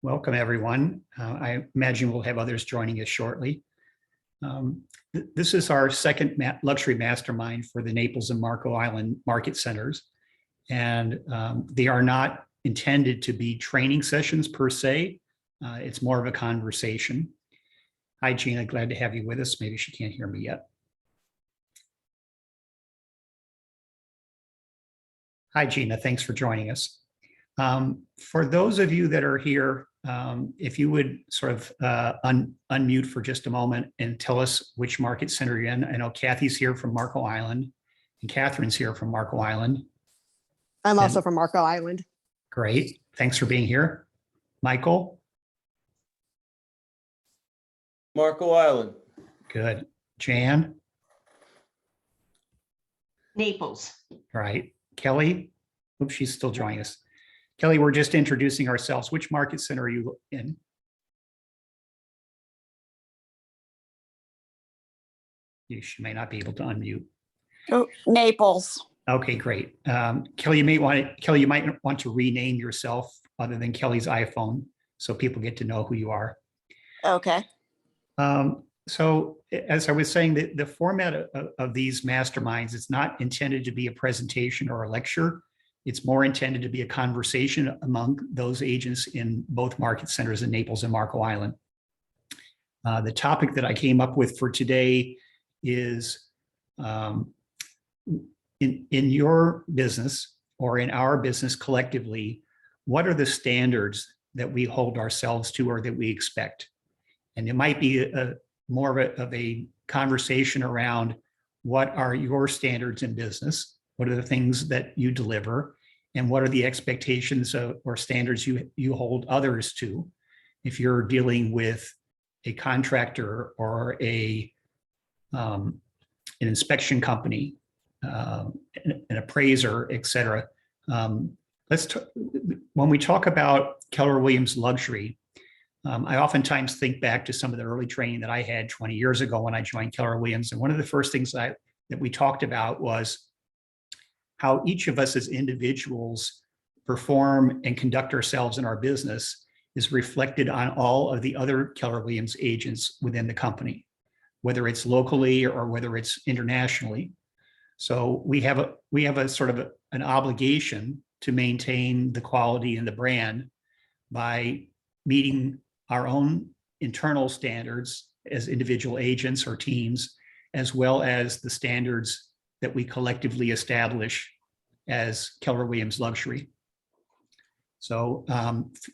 Welcome, everyone. I imagine we'll have others joining us shortly. This is our second luxury mastermind for the Naples and Marco Island market centers. And they are not intended to be training sessions per se. It's more of a conversation. Hi, Gina, glad to have you with us. Maybe she can't hear me yet. Hi, Gina, thanks for joining us. For those of you that are here, if you would sort of unmute for just a moment and tell us which market center you're in. I know Kathy's here from Marco Island and Catherine's here from Marco Island. I'm also from Marco Island. Great. Thanks for being here. Michael? Marco Island. Good. Jan? Naples. All right. Kelly? Oops, she's still joining us. Kelly, we're just introducing ourselves. Which market center are you in? She may not be able to unmute. Oh, Naples. Okay, great. Kelly, you might want to rename yourself other than Kelly's iPhone so people get to know who you are. Okay. So as I was saying, the format of these masterminds is not intended to be a presentation or a lecture. It's more intended to be a conversation among those agents in both market centers in Naples and Marco Island. The topic that I came up with for today is in your business or in our business collectively, what are the standards that we hold ourselves to or that we expect? And it might be more of a conversation around what are your standards in business? What are the things that you deliver? And what are the expectations or standards you hold others to? If you're dealing with a contractor or an inspection company, an appraiser, et cetera. When we talk about Keller Williams Luxury, I oftentimes think back to some of the early training that I had 20 years ago when I joined Keller Williams. And one of the first things that we talked about was how each of us as individuals perform and conduct ourselves in our business is reflected on all of the other Keller Williams agents within the company, whether it's locally or whether it's internationally. So we have a sort of an obligation to maintain the quality and the brand by meeting our own internal standards as individual agents or teams, as well as the standards that we collectively establish as Keller Williams Luxury. So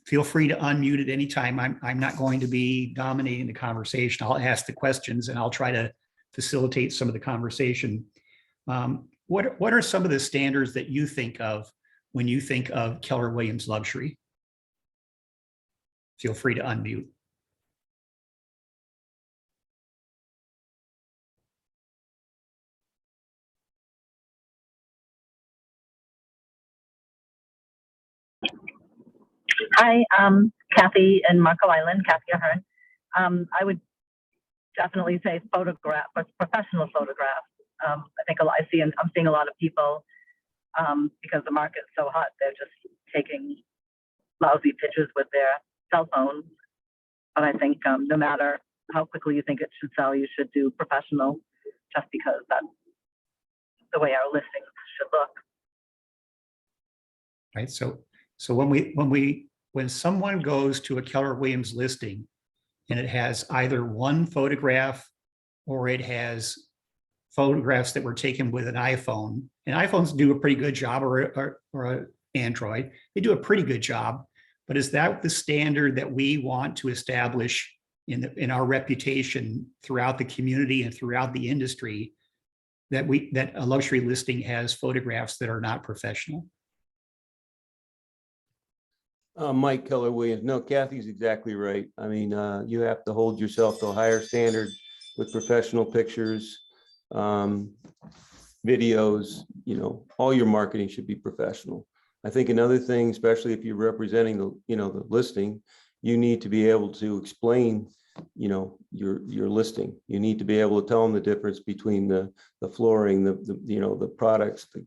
feel free to unmute at any time. I'm not going to be dominating the conversation. I'll ask the questions and I'll try to facilitate some of the conversation. What are some of the standards that you think of when you think of Keller Williams Luxury? Feel free to unmute. Hi, Kathy in Marco Island, Kathy Ahern. I would definitely say photograph, but professional photographs. I think I'm seeing a lot of people because the market's so hot, they're just taking lousy pictures with their cell phones. But I think no matter how quickly you think it should sell, you should do professional, just because that's the way our listings should look. Right. So when someone goes to a Keller Williams listing and it has either one photograph or it has photographs that were taken with an iPhone, and iPhones do a pretty good job, or an Android, they do a pretty good job. But is that the standard that we want to establish in our reputation throughout the community and throughout the industry, that a luxury listing has photographs that are not professional? Mike Keller Williams. No, Kathy's exactly right. I mean, you have to hold yourself to a higher standard with professional pictures, videos, all your marketing should be professional. I think another thing, especially if you're representing the listing, you need to be able to explain, your listing. You need to be able to tell them the difference between the flooring, the products, the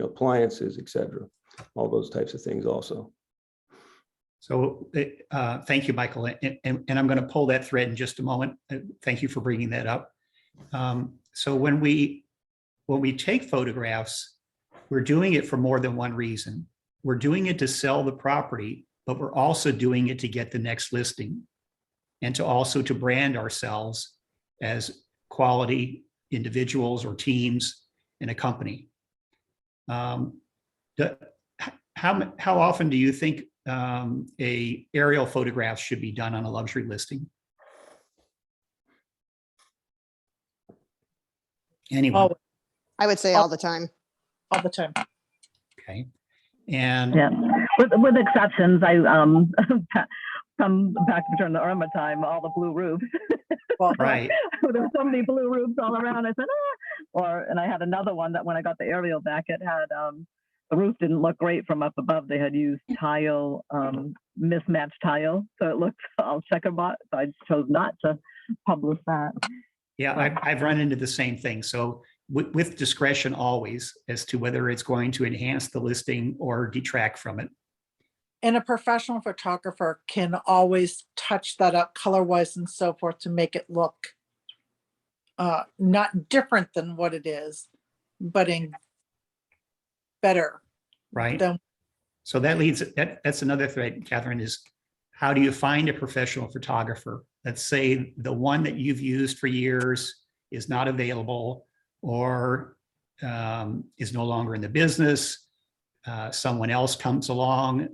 appliances, et cetera, all those types of things also. So thank you, Michael. And I'm going to pull that thread in just a moment. Thank you for bringing that up. So when we take photographs, we're doing it for more than one reason. We're doing it to sell the property, but we're also doing it to get the next listing and to brand ourselves as quality individuals or teams in a company. How often do you think a aerial photograph should be done on a luxury listing? Anyone? Oh, I would say all the time. all the time. Okay. And Yeah, with exceptions, I from back during the Irma time, all the blue roofs. Well, right. There were so many blue roofs all around. I said, and I had another one that when I got the aerial back, it had the roof didn't look great from up above. They had used tile, mismatched tile, so it looked all checkerboard. So I chose not to publish that. Yeah, I've run into the same thing. So with discretion always as to whether it's going to enhance the listing or detract from it. and a professional photographer can always touch that up color-wise and so forth to make it look not different than what it is, but in better. Right. Than, So that leads, that's another thread, Catherine, is how do you find a professional photographer? Let's say the one that you've used for years is not available or is no longer in the business. Someone else comes along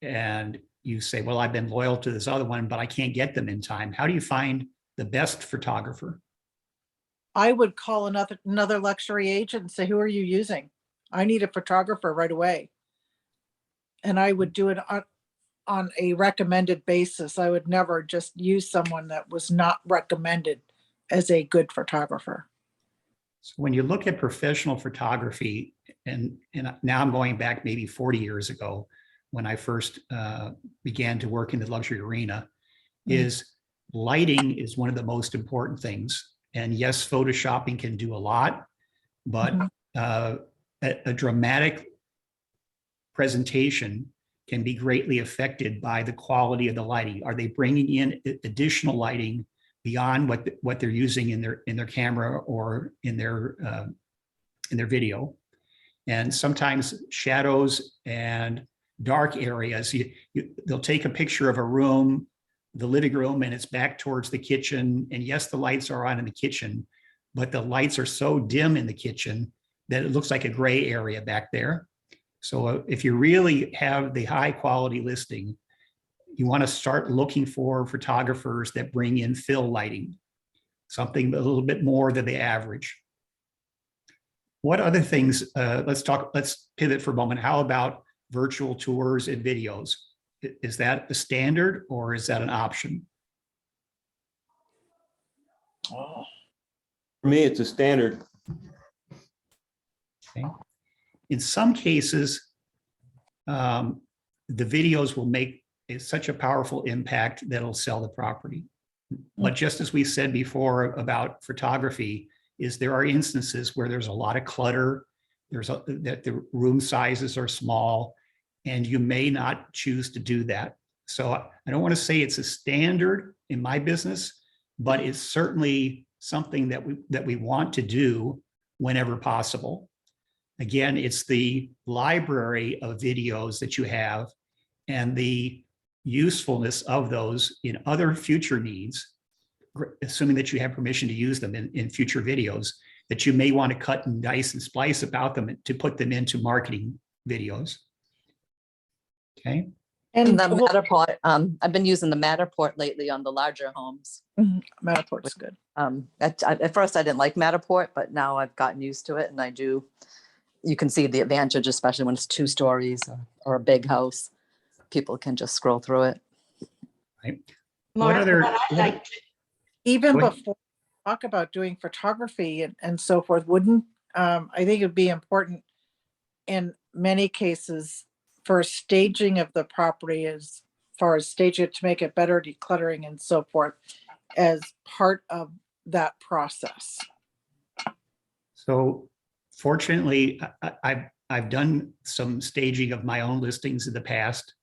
and you say, well, I've been loyal to this other one, but I can't get them in time. How do you find the best photographer? I would call another luxury agent and say, who are you using? I need a photographer right away. And I would do it on a recommended basis. I would never just use someone that was not recommended as a good photographer. So when you look at professional photography, and now I'm going back maybe 40 years ago when I first began to work in the luxury arena, is lighting is one of the most important things. And yes, photoshopping can do a lot, but a dramatic presentation can be greatly affected by the quality of the lighting. Are they bringing in additional lighting beyond what they're using in their camera or in their video? And sometimes shadows and dark areas, they'll take a picture of a room, the living room, and it's back towards the kitchen. And yes, the lights are on in the kitchen, but the lights are so dim in the kitchen that it looks like a gray area back there. So if you really have the high quality listing, you want to start looking for photographers that bring in fill lighting, something a little bit more than the average. What other things, let's pivot for a moment. How about virtual tours and videos? Is that a standard or is that an option? Oh. For me, it's a standard. Okay. In some cases, the videos will make such a powerful impact that it'll sell the property. But just as we said before about photography, is there are instances where there's a lot of clutter, that the room sizes are small, and you may not choose to do that. So I don't want to say it's a standard in my business, but it's certainly something that we want to do whenever possible. Again, it's the library of videos that you have and the usefulness of those in other future needs, assuming that you have permission to use them in future videos, that you may want to cut and dice and splice about them to put them into marketing videos. Okay. And the Matterport, I've been using the Matterport lately on the larger homes. Matterport's good. At first I didn't like Matterport, but now I've gotten used to it and I do. You can see the advantage, especially when it's 2 stories or a big house. People can just scroll through it. Right. What other? Even before we talk about doing photography and so forth, wouldn't, I think it'd be important in many cases for staging of the property as far as staging it to make it better, decluttering and so forth as part of that process. So fortunately, I've done some staging of my own listings in the past,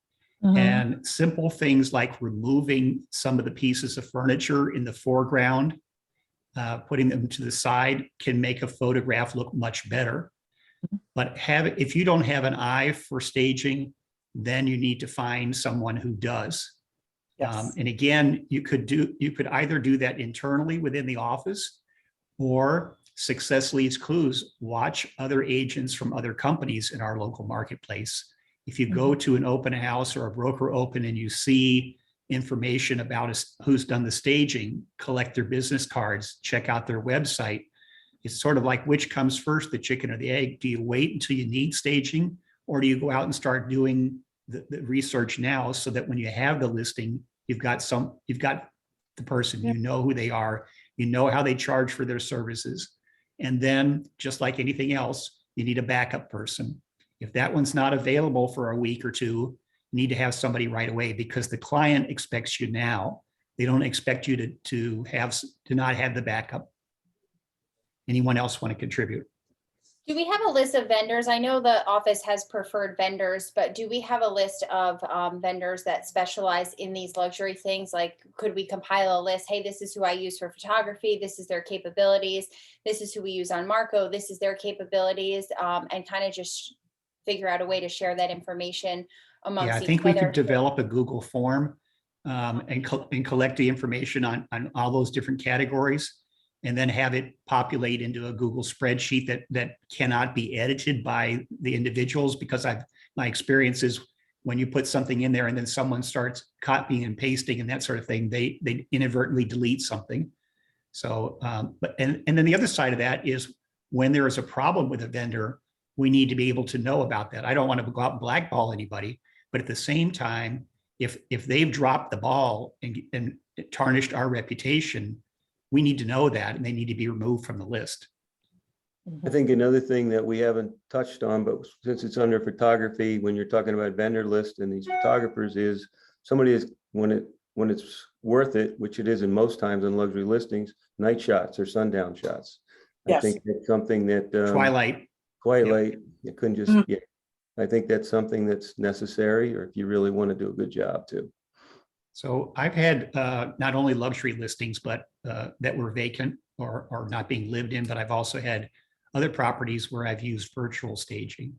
And simple things like removing some of the pieces of furniture in the foreground, putting them to the side can make a photograph look much better. But if you don't have an eye for staging, then you need to find someone who does. Yes. And again, you could either do that internally within the office, or success leads clues, watch other agents from other companies in our local marketplace. If you go to an open house or a broker open and you see information about who's done the staging, collect their business cards, check out their website. It's sort of like, which comes first, the chicken or the egg? Do you wait until you need staging, or do you go out and start doing the research now, so that when you have the listing, you've got the person, you know who they are, you know how they charge for their services. And then, just like anything else, you need a backup person. If that one's not available for a week or two, you need to have somebody right away, because the client expects you now. They don't expect you to not have the backup. Anyone else want to contribute? Do we have a list of vendors? I know the office has preferred vendors, but do we have a list of vendors that specialize in these luxury things? Like, could we compile a list? Hey, this is who I use for photography. This is their capabilities. This is who we use on Marco. This is their capabilities, and kind of just figure out a way to share that information amongst Yeah, I each think we other. could develop a Google form and collect the information on all those different categories, and then have it populate into a Google spreadsheet that cannot be edited by the individuals, because my experience is, when you put something in there and then someone starts copying and pasting and that sort of thing, they inadvertently delete something. So, and then the other side of that is, when there is a problem with a vendor, we need to be able to know about that. I don't want to go out and blackball anybody, but at the same time, if they've dropped the ball and tarnished our reputation, we need to know that, and they need to be removed from the list. I think another thing that we haven't touched on, but since it's under photography, when you're talking about vendor list and these photographers, is somebody is, when it's worth it, which it is in most times in luxury listings, night shots or sundown shots. I Yes. think that's something that Twilight. you couldn't just, yeah. I think that's something that's necessary, or if you really want to do a good job too. So I've had not only luxury listings, but that were vacant or not being lived in, but I've also had other properties where I've used virtual staging.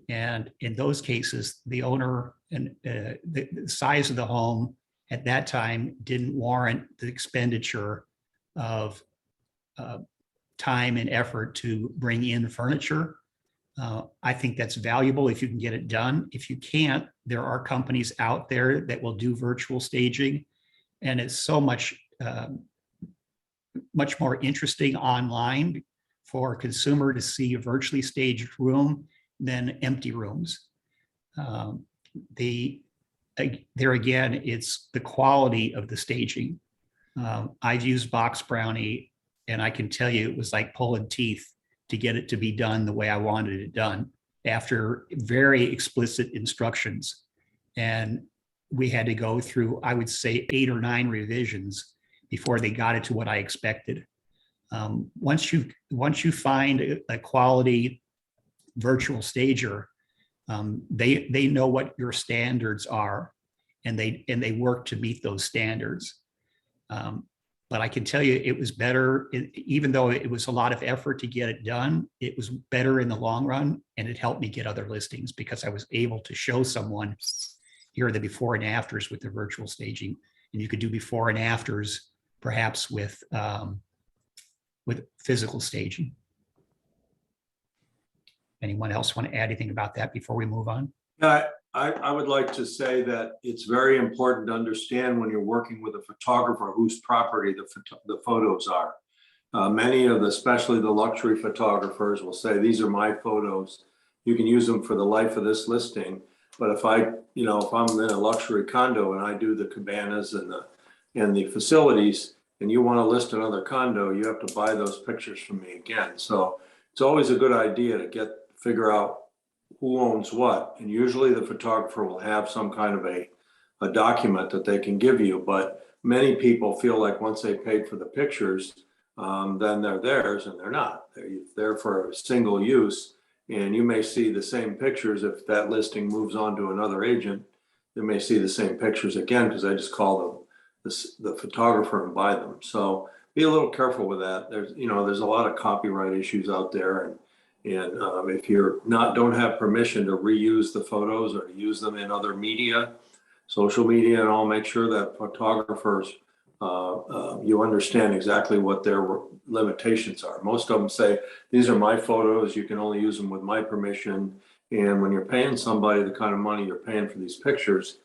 And in those cases, the owner and the size of the home at that time didn't warrant the expenditure of time and effort to bring in furniture. I think that's valuable if you can get it done. If you can't, there are companies out there that will do virtual staging, and it's so much more interesting online for a consumer to see a virtually staged room than empty rooms. There again, it's the quality of the staging. I've used Box Brownie, and I can tell you it was like pulling teeth to get it to be done the way I wanted it done, after very explicit instructions. And we had to go through, I would say, 8 or 9 revisions before they got it to what I expected. Once you find a quality virtual stager, they know what your standards are, and they work to meet those standards. But I can tell you, it was better, even though it was a lot of effort to get it done, it was better in the long run, and it helped me get other listings, because I was able to show someone, here are the before and afters with the virtual staging. And you could do before and afters perhaps with physical staging. Anyone else want to add anything about that before we move on? I would like to say that it's very important to understand, when you're working with a photographer, whose property the photos are. Many of especially the luxury photographers will say, these are my photos. You can use them for the life of this listing. But if I'm in a luxury condo and I do the cabanas and the facilities, and you want to list another condo, you have to buy those pictures from me again. So it's always a good idea to figure out who owns what. And usually the photographer will have some kind of a document that they can give you. But many people feel like once they paid for the pictures, then they're theirs, and they're not. They're there for single use. And you may see the same pictures if that listing moves on to another agent. they may see the same pictures again because I just call the photographer and buy them. So be a little careful with that. There's a lot of copyright issues out there, and if you're don't have permission to reuse the photos or to use them in other media, social media and all, make sure that photographers, you understand exactly what their limitations are. Most of them say, these are my photos, you can only use them with my permission. And when you're paying somebody the kind of money you're paying for these pictures,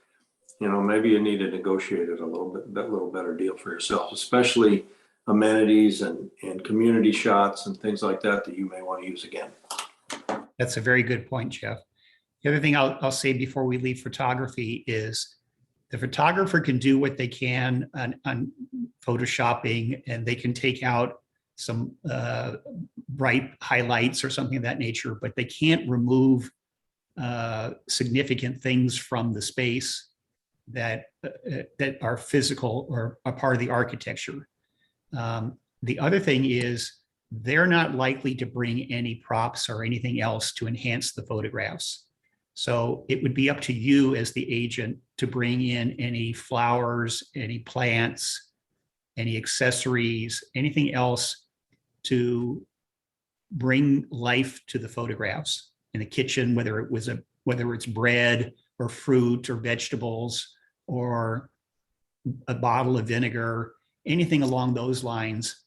maybe you need to negotiate it a little better deal for yourself, especially amenities and community shots and things like that you may want to use again. That's a very good point, Jeff. The other thing I'll say before we leave photography is the photographer can do what they can on photoshopping, and they can take out some bright highlights or something of that nature, but they can't remove significant things from the space that are physical or a part of the architecture. The other thing is they're not likely to bring any props or anything else to enhance the photographs. So it would be up to you as the agent to bring in any flowers, any plants, any accessories, anything else to bring life to the photographs in the kitchen, whether it's bread or fruit or vegetables or a bottle of vinegar, anything along those lines.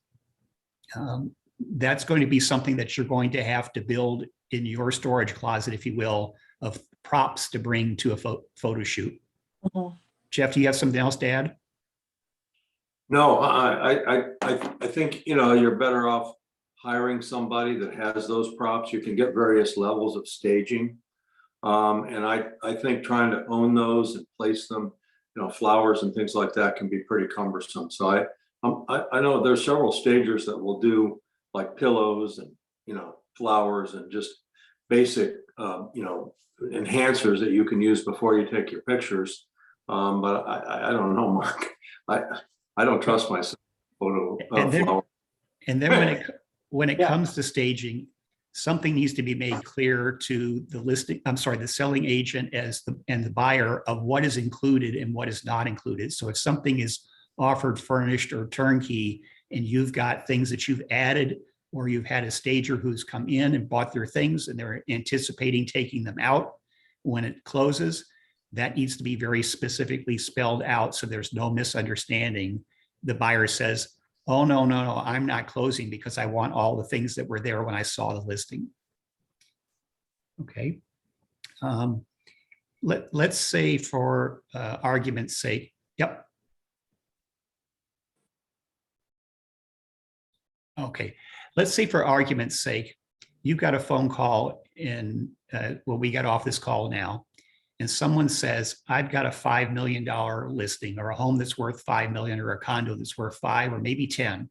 That's going to be something that you're going to have to build in your storage closet, if you will, of props to bring to a photo shoot. Mhm. Jeff, do you have something else to add? No, I think, you're better off hiring somebody that has those props. You can get various levels of staging. And I think trying to own those and place them, flowers and things like that can be pretty cumbersome. So I know there's several stagers that will do like pillows and, flowers and just basic, enhancers that you can use before you take your pictures. But I don't know, Mark. I don't trust myself. And then when it comes to staging, something needs to be made clear to the selling agent and the buyer of what is included and what is not included. So if something is offered furnished or turnkey, and you've got things that you've added, or you've had a stager who's come in and bought their things and they're anticipating taking them out when it closes, that needs to be very specifically spelled out so there's no misunderstanding. The buyer says, oh, no, I'm not closing because I want all the things that were there when I saw the listing. Okay. Let's say for argument's sake, yep. Okay, let's say for argument's sake, you've got a phone call we got off this call now, and someone says, I've got a $5 million listing, or a home that's worth 5 million, or a condo that's worth 5 or maybe 10.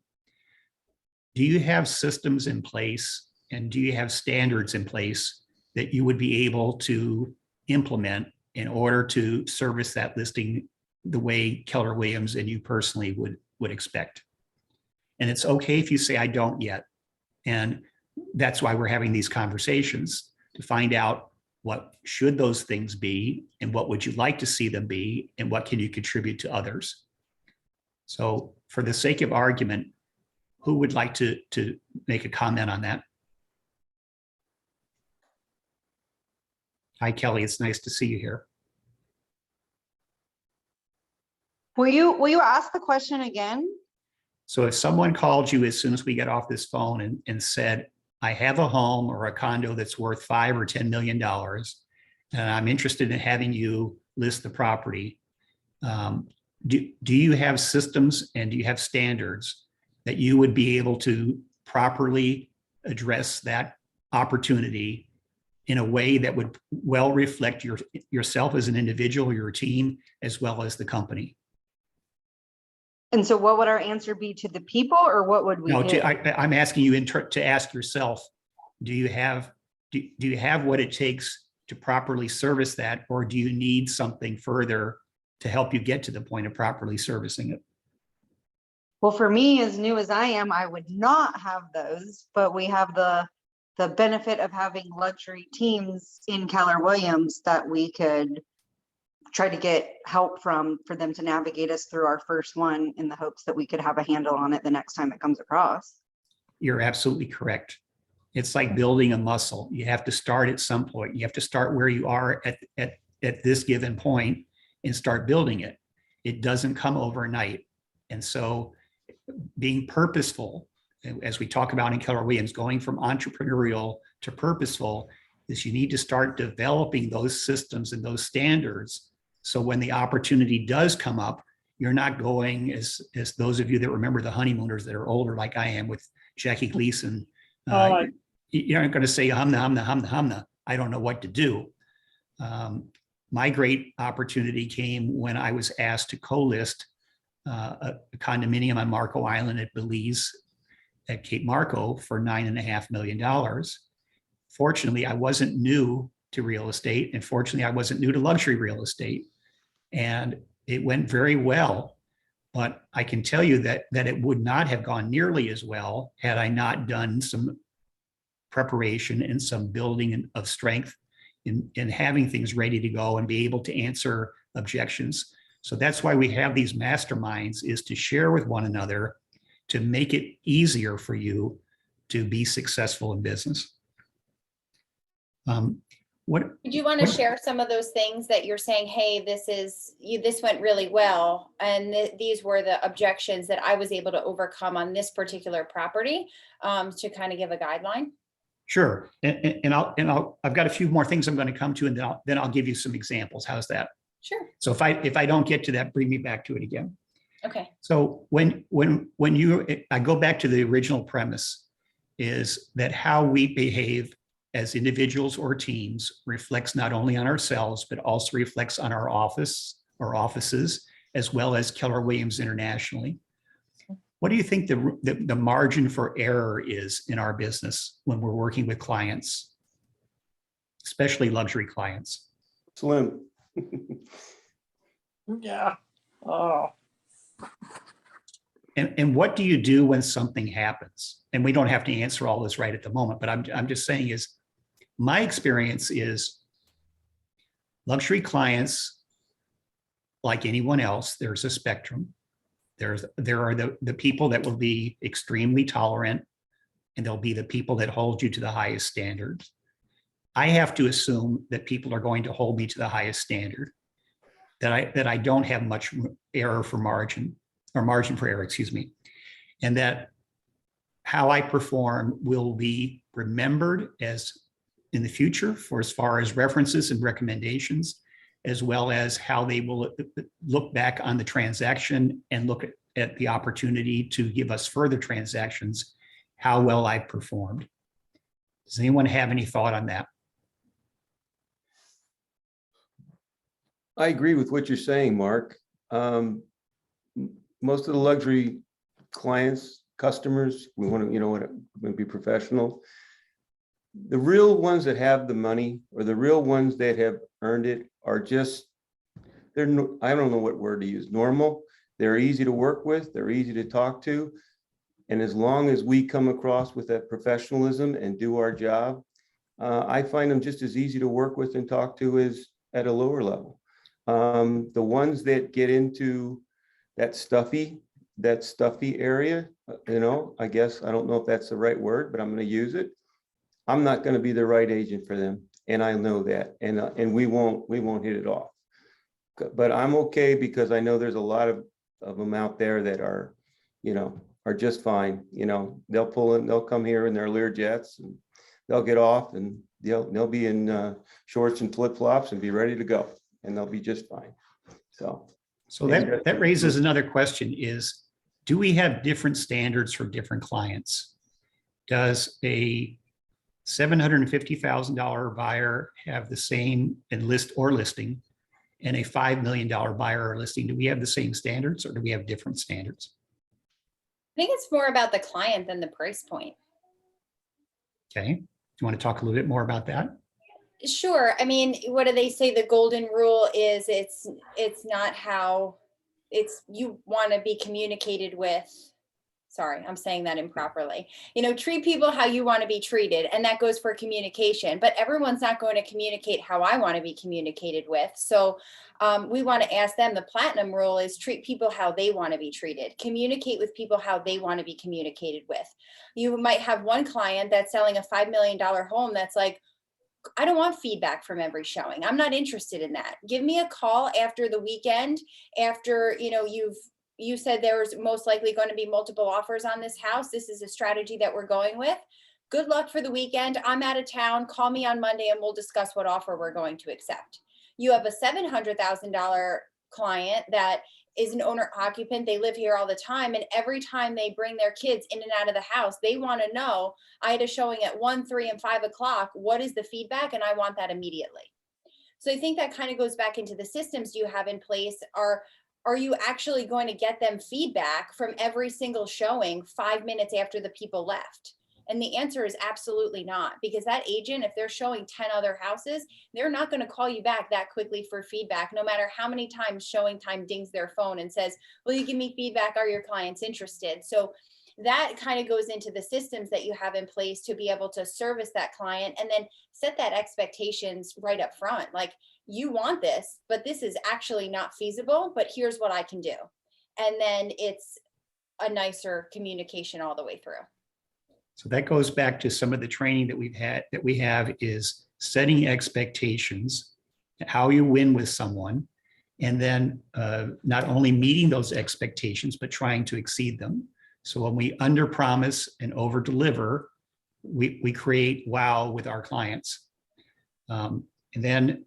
Do you have systems in place, and do you have standards in place that you would be able to implement in order to service that listing the way Keller Williams and you personally would expect? And it's okay if you say, I don't yet. And that's why we're having these conversations, to find out what should those things be, and what would you like to see them be, and what can you contribute to others. So for the sake of argument, who would like to make a comment on that? Hi, Kelly, it's nice to see you here. Will you ask the question again? So if someone called you as soon as we get off this phone and said, I have a home or a condo that's worth $5 or $10 million, and I'm interested in having you list the property, do you have systems and do you have standards that you would be able to properly address that opportunity in a way that would well reflect yourself as an individual, your team, as well as the company? And so what would our answer be to the people, or what would we do? I'm asking you to ask yourself, do you have what it takes to properly service that, or do you need something further to help you get to the point of properly servicing it? Well, for me, as new as I am, I would not have those, but we have the benefit of having luxury teams in Keller Williams that we could tried to get help from for them to navigate us through our first one in the hopes that we could have a handle on it the next time it comes across. You're absolutely correct. It's like building a muscle. You have to start at some point. You have to start where you are at this given point and start building it. It doesn't come overnight. And so being purposeful, as we talk about in Keller Williams, going from entrepreneurial to purposeful, is you need to start developing those systems and those standards. So when the opportunity does come up, you're not going as those of you that remember the honeymooners that are older, like I am with Jackie Gleason. You're not going to say, humna. I don't know what to do. My great opportunity came when I was asked to co-list a condominium on Marco Island at Belize at Cape Marco for $9.5 million. Fortunately, I wasn't new to real estate, and fortunately, I wasn't new to luxury real estate. And it went very well, but I can tell you that it would not have gone nearly as well had I not done some preparation and some building of strength in having things ready to go and be able to answer objections. So that's why we have these masterminds, is to share with one another to make it easier for you to be successful in business. Would you want to share some of those things that you're saying, hey, this went really well, and these were the objections that I was able to overcome on this particular property, to kind of give a guideline? Sure, I've got a few more things I'm going to come to, and then I'll give you some examples. How's that? Sure. So if I don't get to that, bring me back to it again. Okay. So I go back to the original premise, is that how we behave as individuals or teams reflects not only on ourselves, but also reflects on our offices, as well as Keller Williams internationally. What do you think the margin for error is in our business when we're working with clients, especially luxury clients? Slim. Yeah. Oh. And what do you do when something happens? And we don't have to answer all this right at the moment, but I'm just saying, is my experience is luxury clients, like anyone else, there's a spectrum. There are the people that will be extremely tolerant, and there'll be the people that hold you to the highest standards. I have to assume that people are going to hold me to the highest standard, that I don't have much error for margin, or margin for error, excuse me, and that how I perform will be remembered as in the future for as far as references and recommendations, as well as how they will look back on the transaction and look at the opportunity to give us further transactions, how well I performed. Does anyone have any thought on that? I agree with what you're saying, Mark. Most of the luxury clients, customers, we want to, be professional. The real ones that have the money, or the real ones that have earned it, are just, I don't know what word to use, normal. They're easy to work with. They're easy to talk to. And as long as we come across with that professionalism and do our job, I find them just as easy to work with and talk to as at a lower level. The ones that get into that stuffy area, I guess, I don't know if that's the right word, but I'm going to use it. I'm not going to be the right agent for them. And I know that, and we won't hit it off, but I'm okay, because I know there's a lot of them out there that are just fine. They'll pull in, they'll come here in their Learjets, and they'll get off, and they'll be in shorts and flip-flops and be ready to go, and they'll be just fine. So that raises another question, is, do we have different standards for different clients? Does a $750,000 buyer have the same listing, and a $5 million buyer or listing? Do we have the same standards, or do we have different standards? I think it's more about the client than the price point. Okay. Do you want to talk a little bit more about that? Sure. I mean, what do they say? The golden rule is it's not how you want to be communicated with. Sorry, I'm saying that improperly. Treat people how you want to be treated. And that goes for communication, but everyone's not going to communicate how I want to be communicated with. So we want to ask them, the platinum rule is treat people how they want to be treated. Communicate with people how they want to be communicated with. You might have one client that's selling a $5 million home that's like, I don't want feedback from every showing. I'm not interested in that. Give me a call after the weekend, after, you said there was most likely going to be multiple offers on this house. This is a strategy that we're going with. Good luck for the weekend. I'm out of town. Call me on Monday and we'll discuss what offer we're going to accept. You have a $700,000 client that is an owner occupant. They live here all the time. And every time they bring their kids in and out of the house, they want to know, I had a showing at 1, 3, and 5 o'clock. What is the feedback? And I want that immediately. So I think that kind of goes back into the systems you have in place. Are you actually going to get them feedback from every single showing 5 minutes after the people left? And the answer is absolutely not, because that agent, if they're showing 10 other houses, they're not going to call you back that quickly for feedback, no matter how many times showing time dings their phone and says, will you give me feedback? Are your clients interested? So that kind of goes into the systems that you have in place to be able to service that client and then set that expectations right up front. Like, you want this, but this is actually not feasible, but here's what I can do. And then it's a nicer communication all the way through. So that goes back to some of the training that we have is setting expectations, how you win with someone, and then not only meeting those expectations, but trying to exceed them. So when we underpromise and overdeliver, we create wow with our clients. And then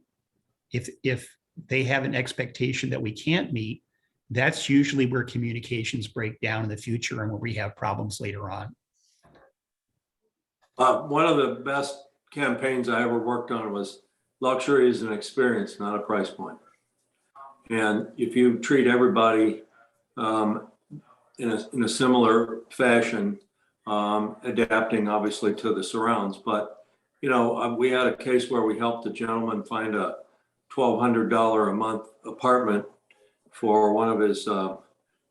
if they have an expectation that we can't meet, that's usually where communications break down in the future and where we have problems later on. One of the best campaigns I ever worked on was luxury is an experience, not a price point. And if you treat everybody in a similar fashion, adapting obviously to the surrounds, but we had a case where we helped a gentleman find a $1,200 a month apartment for one of his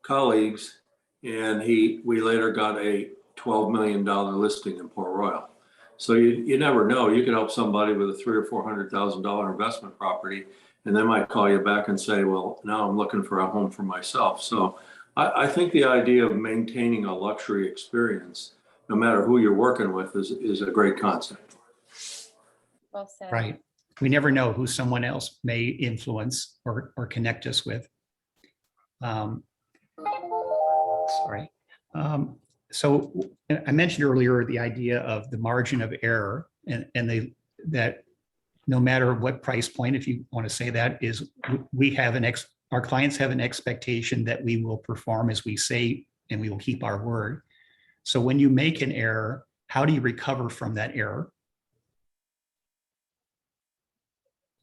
colleagues, and we later got a $12 million listing in Port Royal. So you never know. You could help somebody with a $300,000 or $400,000 investment property, and they might call you back and say, well, now I'm looking for a home for myself. So I think the idea of maintaining a luxury experience, no matter who you're working with, is a great concept. Well said. Right. We never know who someone else may influence or connect us with. Sorry. So I mentioned earlier the idea of the margin of error and that no matter what price point, if you want to say that, is we have our clients have an expectation that we will perform as we say and we will keep our word. So when you make an error, how do you recover from that error?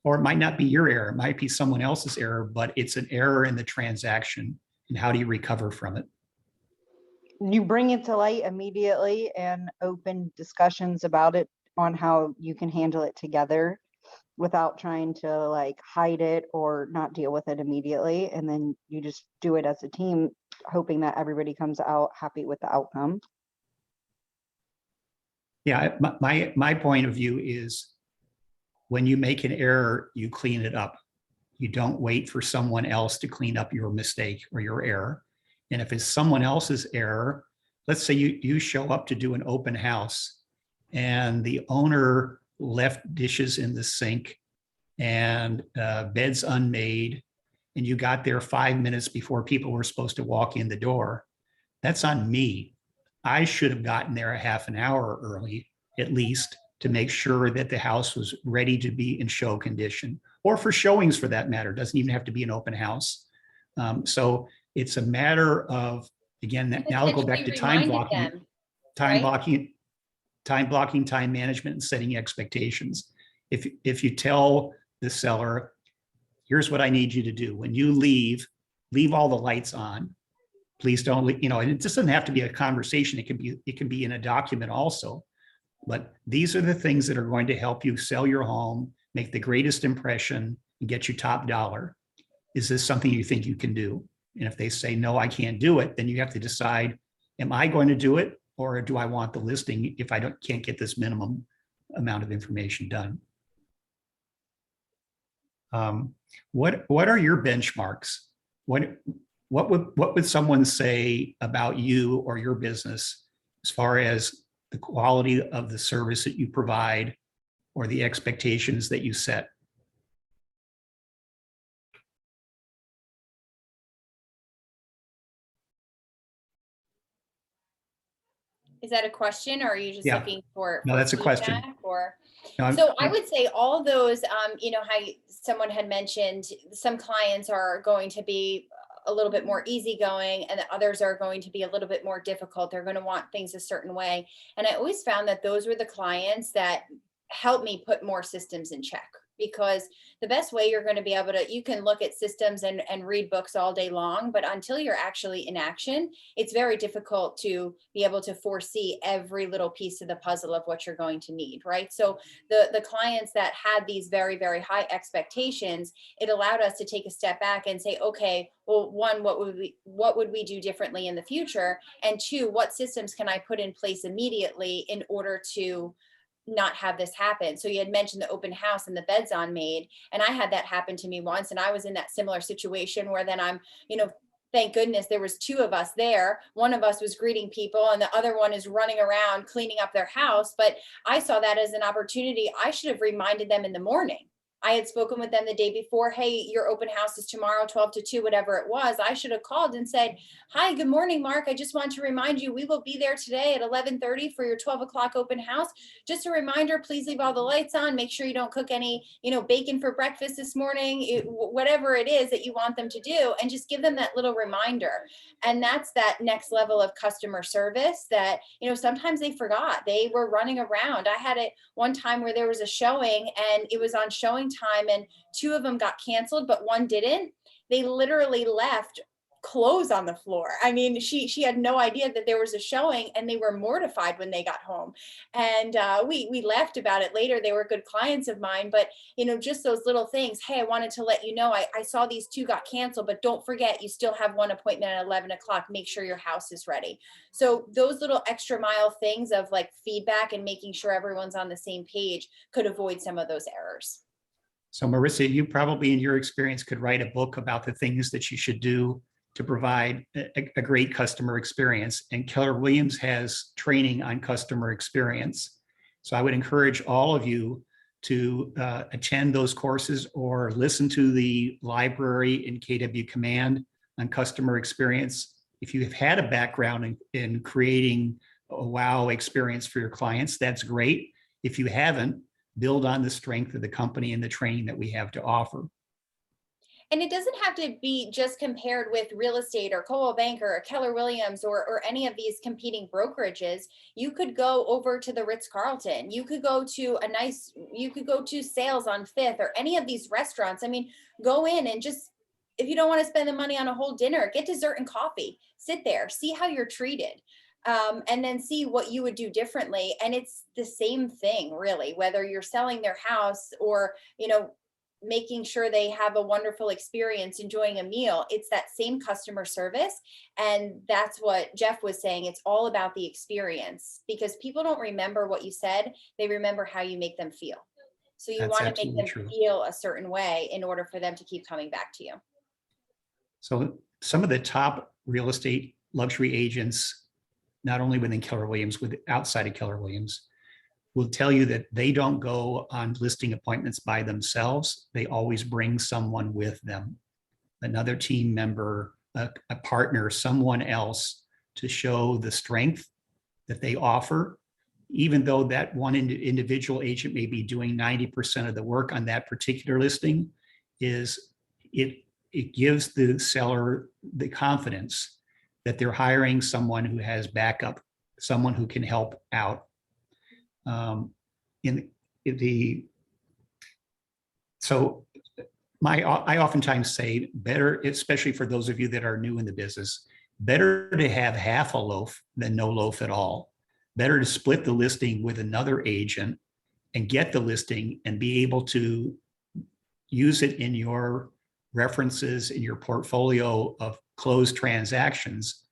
Or it might not be your error, it might be someone else's error, but it's an error in the transaction. And how do you recover from it? You bring it to light immediately and open discussions about it on how you can handle it together without trying to hide it or not deal with it immediately. And then you just do it as a team, hoping that everybody comes out happy with the outcome. Yeah, my point of view is when you make an error, you clean it up. You don't wait for someone else to clean up your mistake or your error. And if it's someone else's error, let's say you show up to do an open house and the owner left dishes in the sink and beds unmade, and you got there 5 minutes before people were supposed to walk in the door. That's on me. I should have gotten there a half an hour early, at least, to make sure that the house was ready to be in show condition, or for showings for that matter. It doesn't even have to be an open house. So it's a matter of, again, now I'll go back to time blocking, time management, and setting expectations. If you tell the seller, here's what I need you to do. When you leave all the lights on. Please don't, and it just doesn't have to be a conversation. It can be in a document also. But these are the things that are going to help you sell your home, make the greatest impression, and get you top dollar. Is this something you think you can do? And if they say, no, I can't do it, then you have to decide, am I going to do it, or do I want the listing if I can't get this minimum amount of information done? What are your benchmarks? What would someone say about you or your business as far as the quality of the service that you provide or the expectations that you set? Is that a question, or are you just Yeah. looking for? No, that's a question. Feedback, or? No, So I would say all those, how someone had mentioned, some clients are going to be a little bit more easygoing and the others are going to be a little bit more difficult. They're going to want things a certain way. And I always found that those were the clients that helped me put more systems in check, because the best way you're going to be able to, you can look at systems and read books all day long, but until you're actually in action, it's very difficult to be able to foresee every little piece of the puzzle of what you're going to need, right? So the clients that had these very, very high expectations, it allowed us to take a step back and say, okay, well, one, what would we do differently in the future? And two, what systems can I put in place immediately in order to not have this happen? So you had mentioned the open house and the beds on maid, and I had that happen to me once, and I was in that similar situation where then I'm, thank goodness there was two of us there. One of us was greeting people and the other one is running around cleaning up their house. But I saw that as an opportunity. I should have reminded them in the morning. I had spoken with them the day before. Hey, your open house is tomorrow, 12 to 2, whatever it was. I should have called and said, hi, good morning, Mark. I just want to remind you, we will be there today at 11:30 for your 12 o'clock open house. Just a reminder, please leave all the lights on. Make sure you don't cook any, bacon for breakfast this morning, whatever it is that you want them to do, and just give them that little reminder. And that's that next level of customer service that, sometimes they forgot. They were running around. I had it one time where there was a showing and it was on showing time and 2 of them got canceled, but 1 didn't. They literally left clothes on the floor. I mean, she had no idea that there was a showing, and they were mortified when they got home. And we laughed about it later. They were good clients of mine, but just those little things. Hey, I wanted to let you know, I saw these 2 got canceled, but don't forget, you still have 1 appointment at 11 o'clock. Make sure your house is ready. So those little extra mile things of like feedback and making sure everyone's on the same page could avoid some of those errors. So Marissa, you probably in your experience could write a book about the things that you should do to provide a great customer experience. And Keller Williams has training on customer experience. So I would encourage all of you to attend those courses or listen to the library in KW Command on customer experience. If you have had a background in creating a wow experience for your clients, that's great. If you haven't, build on the strength of the company and the training that we have to offer. And it doesn't have to be just compared with real estate or Coldwell Banker or Keller Williams or any of these competing brokerages. You could go over to the Ritz-Carlton. You could go to Sales on Fifth or any of these restaurants. I mean, go in and just, if you don't want to spend the money on a whole dinner, get dessert and coffee, sit there, see how you're treated. And then see what you would do differently. And it's the same thing, really, whether you're selling their house or, making sure they have a wonderful experience, enjoying a meal. It's that same customer service. And that's what Jeff was saying. It's all about the experience, because people don't remember what you said. They remember how you make them feel. So you want to make them feel a certain way in order for them to keep coming back to you. So some of the top real estate luxury agents, not only within Keller Williams, with outside of Keller Williams, will tell you that they don't go on listing appointments by themselves. They always bring someone with them, another team member, a partner, someone else, to show the strength that they offer, even though that one individual agent may be doing 90% of the work on that particular listing. It gives the seller the confidence that they're hiring someone who has backup, someone who can help out. I oftentimes say better, especially for those of you that are new in the business, better to have half a loaf than no loaf at all. Better to split the listing with another agent and get the listing and be able to use it in your references in your portfolio of closed transactions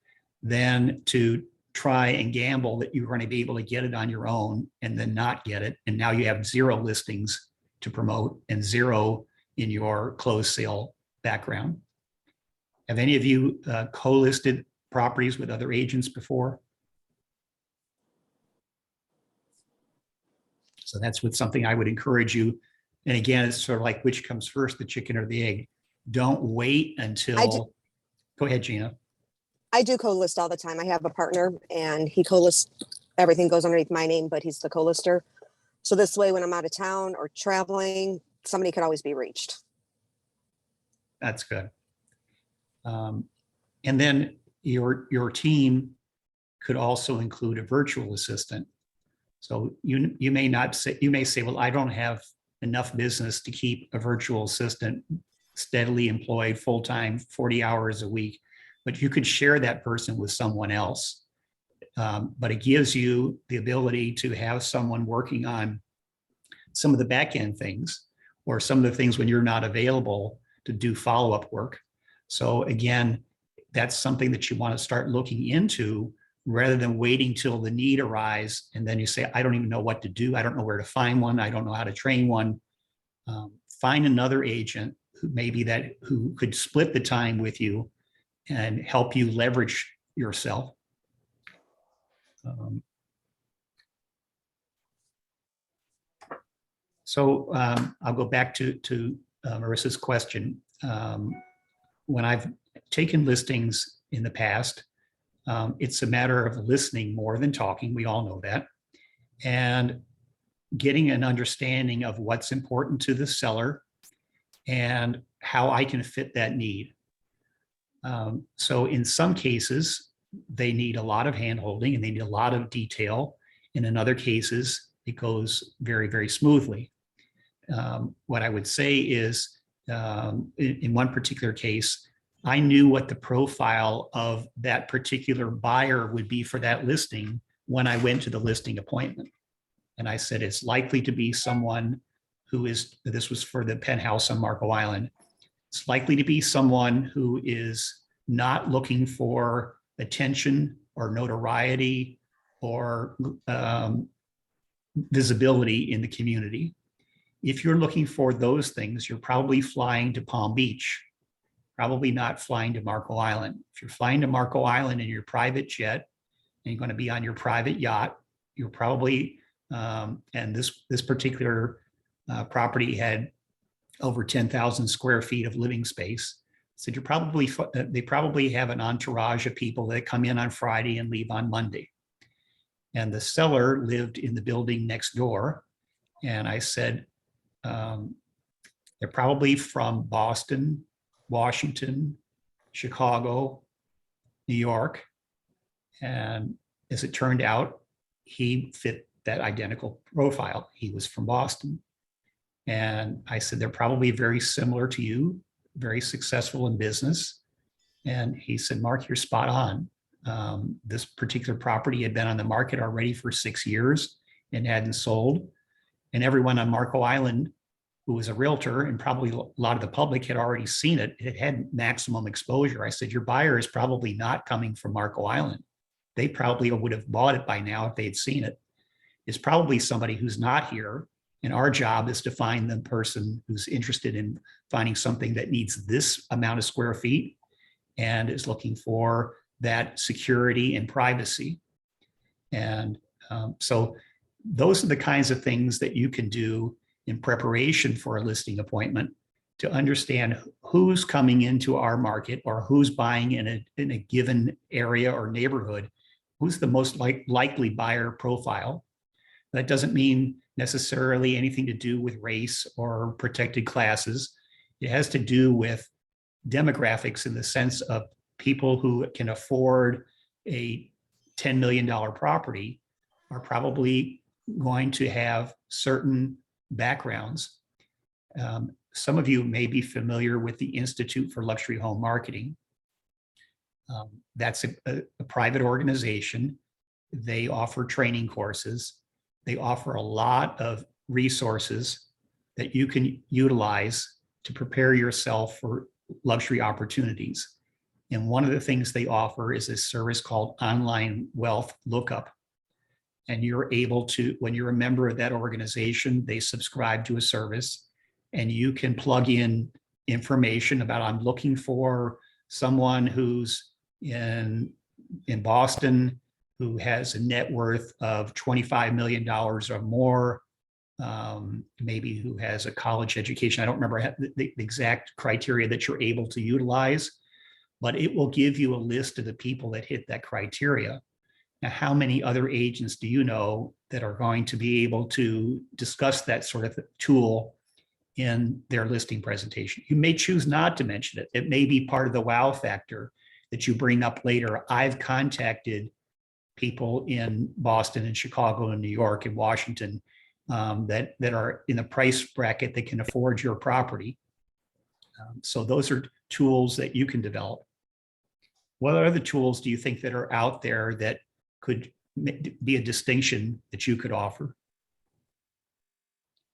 than to try and gamble that you're going to be able to get it on your own and then not get it. And now you have 0 listings to promote and 0 in your closed sale background. Have any of you co-listed properties with other agents before? So that's something I would encourage you. And again, it's sort of like which comes first, the chicken or the egg. Don't wait until, go ahead, Gina. I do co-list all the time. I have a partner and he co-lists, everything goes underneath my name, but he's the co-lister. So this way, when I'm out of town or traveling, somebody could always be reached. That's good. And then your team could also include a virtual assistant. So you may say, well, I don't have enough business to keep a virtual assistant steadily employed full-time, 40 hours a week, but you could share that person with someone else. But it gives you the ability to have someone working on some of the back-end things or some of the things when you're not available to do follow-up work. So again, that's something that you want to start looking into rather than waiting till the need arises. And then you say, I don't even know what to do. I don't know where to find one. I don't know how to train one. Find another agent who could split the time with you and help you leverage yourself. So I'll go back to Marissa's question. When I've taken listings in the past, it's a matter of listening more than talking. We all know that. And getting an understanding of what's important to the seller and how I can fit that need. So in some cases, they need a lot of handholding and they need a lot of detail. And in other cases, it goes very, very smoothly. What I would say is, in one particular case, I knew what the profile of that particular buyer would be for that listing when I went to the listing appointment. And I said, it's likely to be someone who is, this was for the penthouse on Marco Island. It's likely to be someone who is not looking for attention or notoriety or visibility in the community. If you're looking for those things, you're probably flying to Palm Beach, probably not flying to Marco Island. If you're flying to Marco Island in your private jet and you're going to be on your private yacht, you're probably, and this particular property had over 10,000 square feet of living space. So they probably have an entourage of people that come in on Friday and leave on Monday. And the seller lived in the building next door. And I said, they're probably from Boston, Washington, Chicago, New York. And as it turned out, he fit that identical profile. He was from Boston. And I said, they're probably very similar to you, very successful in business. And he said, Mark, you're spot on. This particular property had been on the market already for 6 years and hadn't sold. And everyone on Marco Island who was a realtor and probably a lot of the public had already seen it. It had maximum exposure. I said, your buyer is probably not coming from Marco Island. They probably would have bought it by now if they'd seen it. It's probably somebody who's not here. And our job is to find the person who's interested in finding something that needs this amount of square feet and is looking for that security and privacy. And so those are the kinds of things that you can do in preparation for a listing appointment to understand who's coming into our market or who's buying in a given area or neighborhood, who's the most likely buyer profile. That doesn't mean necessarily anything to do with race or protected classes. It has to do with demographics in the sense of people who can afford a $10 million property are probably going to have certain backgrounds. Some of you may be familiar with the Institute for Luxury Home Marketing. That's a private organization. They offer training courses. They offer a lot of resources that you can utilize to prepare yourself for luxury opportunities. And one of the things they offer is this service called Online Wealth Lookup. And you're able to, when you're a member of that organization, they subscribe to a service and you can plug in information about, I'm looking for someone who's in Boston, who has a net worth of $25 million or more, maybe who has a college education. I don't remember the exact criteria that you're able to utilize, but it will give you a list of the people that hit that criteria. Now, how many other agents do you know that are going to be able to discuss that sort of tool in their listing presentation? You may choose not to mention it. It may be part of the wow factor that you bring up later. I've contacted people in Boston and Chicago and New York and Washington that are in the price bracket that can afford your property. So those are tools that you can develop. What other tools do you think that are out there that could be a distinction that you could offer?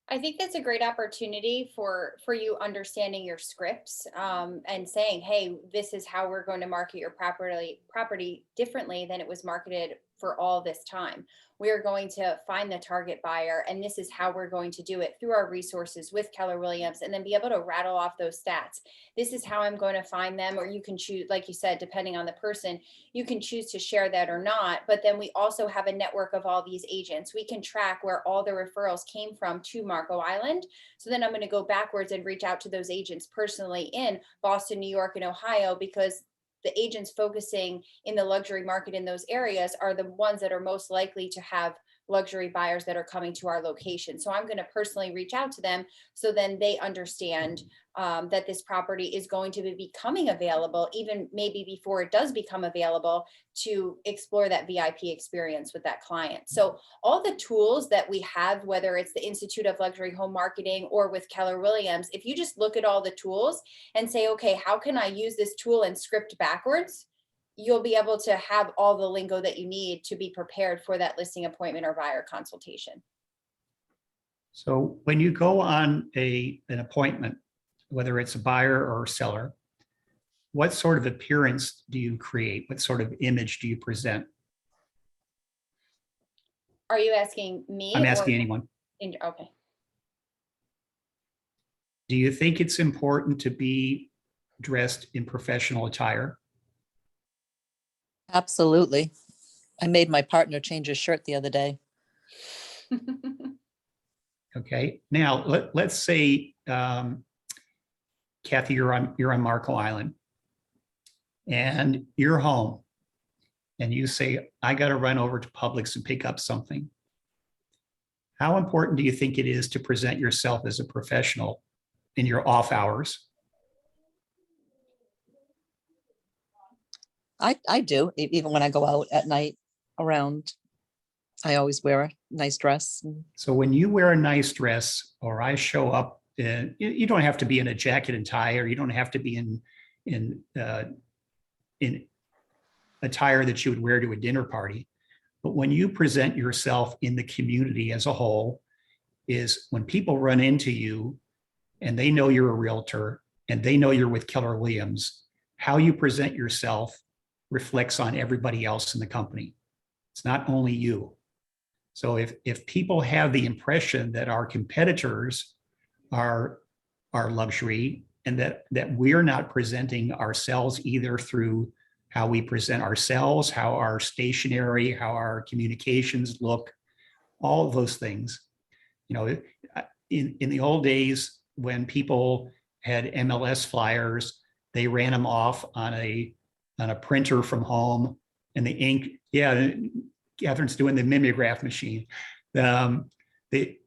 I think that's a great opportunity for you understanding your scripts and saying, hey, this is how we're going to market your property differently than it was marketed for all this time. We are going to find the target buyer, and this is how we're going to do it through our resources with Keller Williams, and then be able to rattle off those stats. This is how I'm going to find them, or you can choose, like you said, depending on the person, you can choose to share that or not. But then we also have a network of all these agents. We can track where all the referrals came from to Marco Island. So then I'm going to go backwards and reach out to those agents personally in Boston, New York, and Ohio, because the agents focusing in the luxury market in those areas are the ones that are most likely to have luxury buyers that are coming to our location. So I'm going to personally reach out to them, so then they understand that this property is going to be becoming available, even maybe before it does become available, to explore that VIP experience with that client. So all the tools that we have, whether it's the Institute of Luxury Home Marketing or with Keller Williams, if you just look at all the tools and say, okay, how can I use this tool and script backwards? You'll be able to have all the lingo that you need to be prepared for that listing appointment or buyer consultation. So when you go on an appointment, whether it's a buyer or a seller, what sort of appearance do you create? What sort of image do you present? Are you asking me? I'm asking anyone. Okay. Do you think it's important to be dressed in professional attire? Absolutely. I made my partner change his shirt the other day. Okay. Now let's say, Kathy, you're on Marco Island, and you're home, and you say, I got to run over to Publix and pick up something. How important do you think it is to present yourself as a professional in your off hours? I do. Even when I go out at night around, I always wear a nice dress. So when you wear a nice dress, or I show up, you don't have to be in a jacket and tie, or you don't have to be in attire that you would wear to a dinner party. But when you present yourself in the community as a whole, is when people run into you and they know you're a realtor and they know you're with Keller Williams, how you present yourself reflects on everybody else in the company. It's not only you. So if people have the impression that our competitors are luxury, and that we're not presenting ourselves either through how we present ourselves, how our stationery, how our communications look, all of those things. You know, in the old days when people had MLS flyers, they ran them off on a printer from home, and the ink, yeah, Catherine's doing the mimeograph machine. They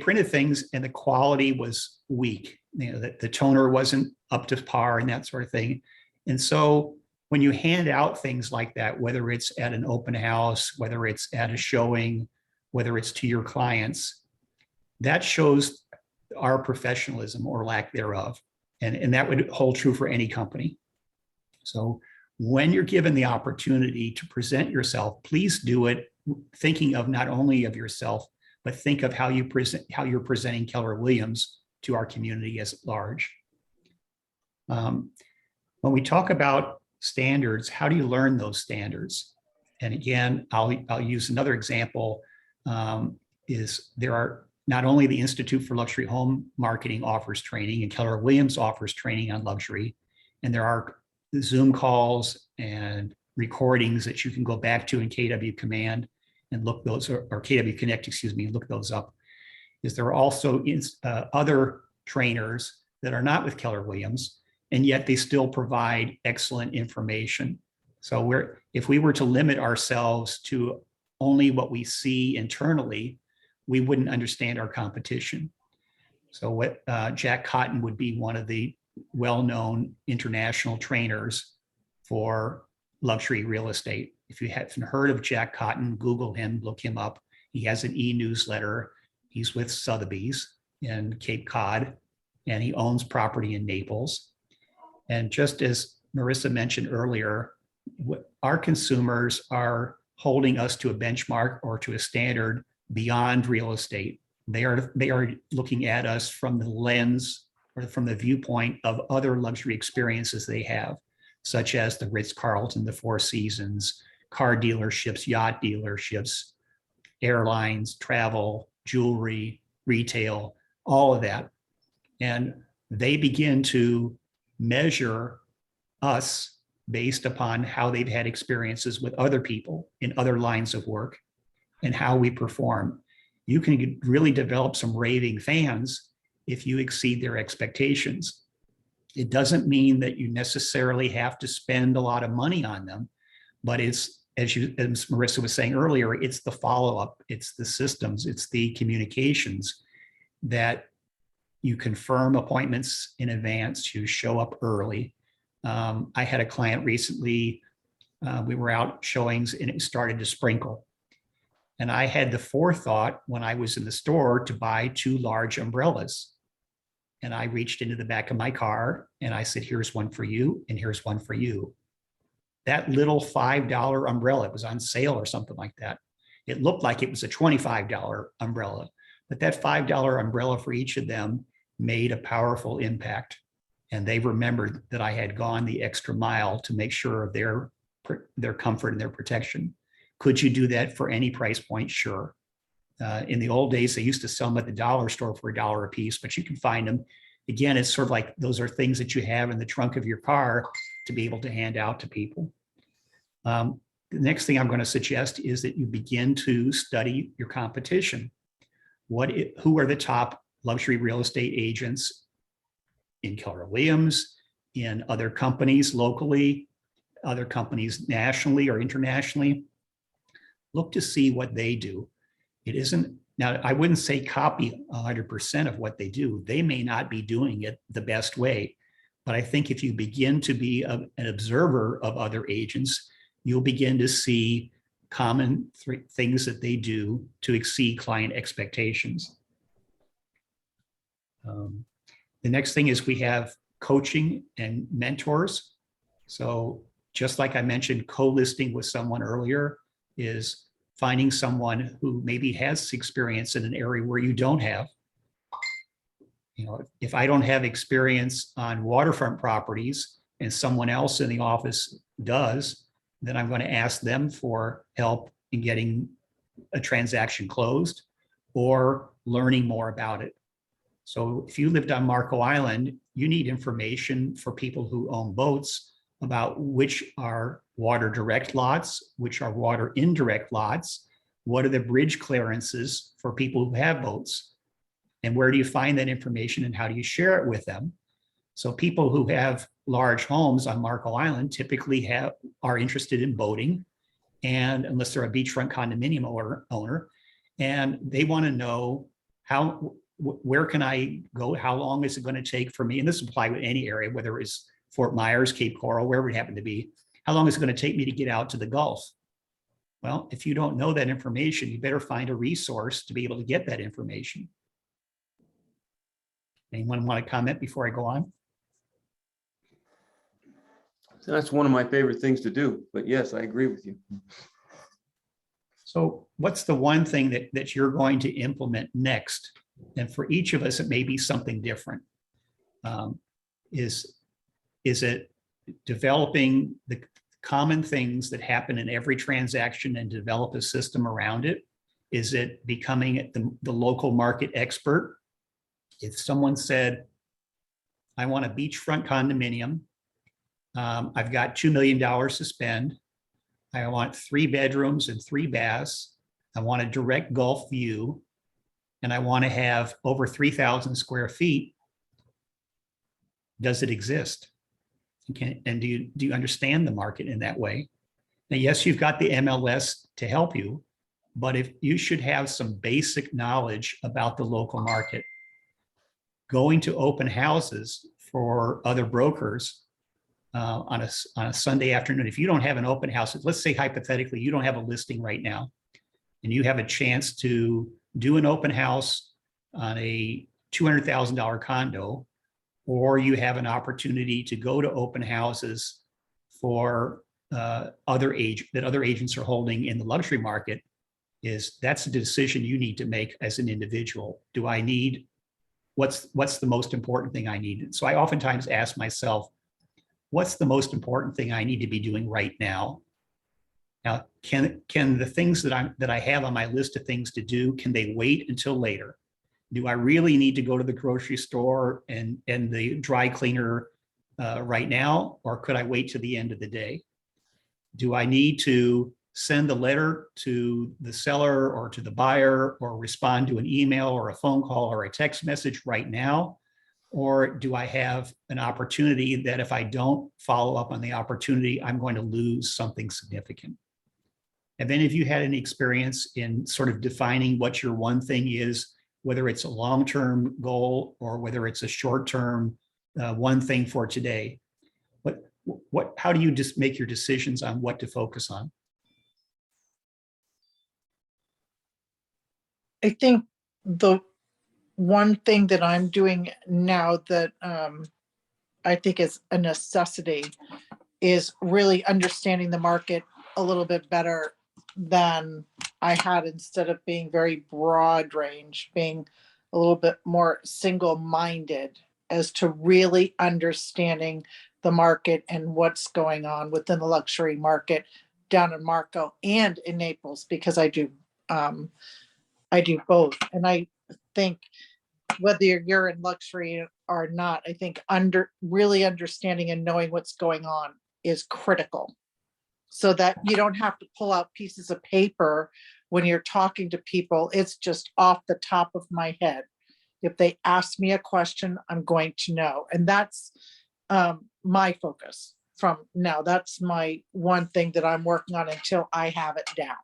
printed things and the quality was weak. You know, the toner wasn't up to par and that sort of thing. And so when you hand out things like that, whether it's at an open house, whether it's at a showing, whether it's to your clients, that shows our professionalism or lack thereof. And that would hold true for any company. So when you're given the opportunity to present yourself, please do it thinking of not only of yourself, but think of how you're presenting Keller Williams to our community as large. when we talk about standards, how do you learn those standards? And again, I'll use another example. Is there are not only the Institute for Luxury Home Marketing offers training, and Keller Williams offers training on luxury, and there are Zoom calls and recordings that you can go back to in KW Command and look those, or KW Connect, excuse me, and look those up. Is there are also other trainers that are not with Keller Williams, and yet they still provide excellent information. So if we were to limit ourselves to only what we see internally, we wouldn't understand our competition. So what Jack Cotton would be one of the well-known international trainers for luxury real estate. If you haven't heard of Jack Cotton, Google him, look him up. He has an e-newsletter. He's with Sotheby's in Cape Cod, and he owns property in Naples. And just as Marissa mentioned earlier, our consumers are holding us to a benchmark or to a standard beyond real estate. They are looking at us from the lens or from the viewpoint of other luxury experiences they have, such as the Ritz-Carlton, the Four Seasons, car dealerships, yacht dealerships, airlines, travel, jewelry, retail, all of that. And they begin to measure us based upon how they've had experiences with other people in other lines of work and how we perform. You can really develop some raving fans if you exceed their expectations. It doesn't mean that you necessarily have to spend a lot of money on them, but it's, as Marissa was saying earlier, it's the follow-up, it's the systems, it's the communications that you confirm appointments in advance, you show up early. I had a client recently, we were out showings and it started to sprinkle. And I had the forethought when I was in the store to buy 2 large umbrellas. And I reached into the back of my car and I said, here's one for you and here's one for you. That little $5 umbrella, it was on sale or something like that. It looked like it was a $25 umbrella, but that $5 umbrella for each of them made a powerful impact. And they remembered that I had gone the extra mile to make sure of their comfort and their protection. Could you do that for any price point? Sure. In the old days, they used to sell them at the dollar store for $1 a piece, but you can find them. Again, it's sort of like those are things that you have in the trunk of your car to be able to hand out to people. The next thing I'm going to suggest is that you begin to study your competition. Who are the top luxury real estate agents in Keller Williams, in other companies locally, other companies nationally or internationally? Look to see what they do. It isn't, now I wouldn't say copy 100% of what they do. They may not be doing it the best way, but I think if you begin to be an observer of other agents, you'll begin to see common things that they do to exceed client expectations. The next thing is we have coaching and mentors. So just like I mentioned, co-listing with someone earlier is finding someone who maybe has experience in an area where you don't have. You know, if I don't have experience on waterfront properties and someone else in the office does, then I'm going to ask them for help in getting a transaction closed or learning more about it. So if you lived on Marco Island, you need information for people who own boats about which are water direct lots, which are water indirect lots, what are the bridge clearances for people who have boats, and where do you find that information and how do you share it with them? So people who have large homes on Marco Island typically are interested in boating, and unless they're a beachfront condominium owner, and they want to know where can I go? How long is it going to take for me? And this applies with any area, whether it's Fort Myers, Cape Coral, wherever it happened to be. How long is it going to take me to get out to the Gulf? Well, if you don't know that information, you better find a resource to be able to get that information. Anyone want to comment before I go on? That's one of my favorite things to do, but yes, I agree with you. So what's the one thing that you're going to implement next? And for each of us, it may be something different. Is it developing the common things that happen in every transaction and develop a system around it? Is it becoming the local market expert? If someone said, I want a beachfront condominium, I've got $2 million to spend, I want 3 bedrooms and 3 baths, I want a direct Gulf view, and I want to have over 3,000 square feet, does it exist? And do you understand the market in that way? Now, yes, you've got the MLS to help you, but if you should have some basic knowledge about the local market. Going to open houses for other brokers on a Sunday afternoon, if you don't have an open house, let's say hypothetically, you don't have a listing right now, and you have a chance to do an open house on a $200,000 condo, or you have an opportunity to go to open houses for other agents are holding in the luxury market, that's a decision you need to make as an individual. Do I need, what's the most important thing I need? So I oftentimes ask myself, what's the most important thing I need to be doing right now? Now, can the things that I have on my list of things to do, can they wait until later? Do I really need to go to the grocery store and the dry cleaner right now, or could I wait to the end of the day? Do I need to send a letter to the seller or to the buyer, or respond to an email or a phone call or a text message right now? Or do I have an opportunity that if I don't follow up on the opportunity, I'm going to lose something significant? Have any of you had any experience in sort of defining what your one thing is, whether it's a long-term goal or whether it's a short-term one thing for today? How do you just make your decisions on what to focus on? I think the one thing that I'm doing now that I think is a necessity is really understanding the market a little bit better than I had, instead of being very broad range, being a little bit more single-minded as to really understanding the market and what's going on within the luxury market down in Marco and in Naples, because I do both. And I think whether you're in luxury or not, I think really understanding and knowing what's going on is critical, so that you don't have to pull out pieces of paper when you're talking to people. It's just off the top of my head. If they ask me a question, I'm going to know. And that's my focus from now. That's my one thing that I'm working on until I have it down.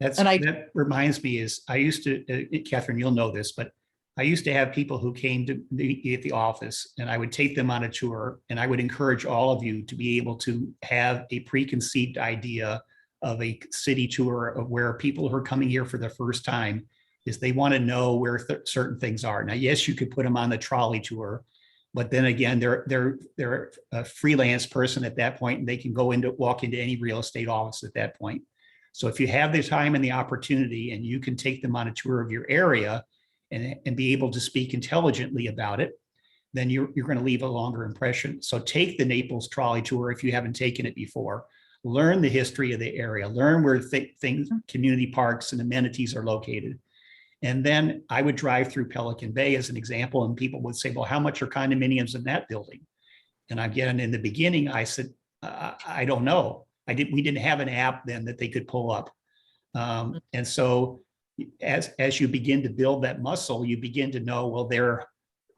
That reminds me, is I used to, Catherine, you'll know this, but I used to have people who came to me at the office, and I would take them on a tour, and I would encourage all of you to be able to have a preconceived idea of a city tour of where people who are coming here for the first time, is they want to know where certain things are. Now, yes, you could put them on the trolley tour, but then again, they're a freelance person at that point, and they can walk into any real estate office at that point. So if you have the time and the opportunity, and you can take them on a tour of your area and be able to speak intelligently about it, then you're going to leave a longer impression. So take the Naples trolley tour if you haven't taken it before. Learn the history of the area. Learn where community parks and amenities are located. And then I would drive through Pelican Bay as an example, and people would say, well, how much are condominiums in that building? And again, in the beginning, I said, I don't know. We didn't have an app then that they could pull up. And so as you begin to build that muscle, you begin to know, well, there are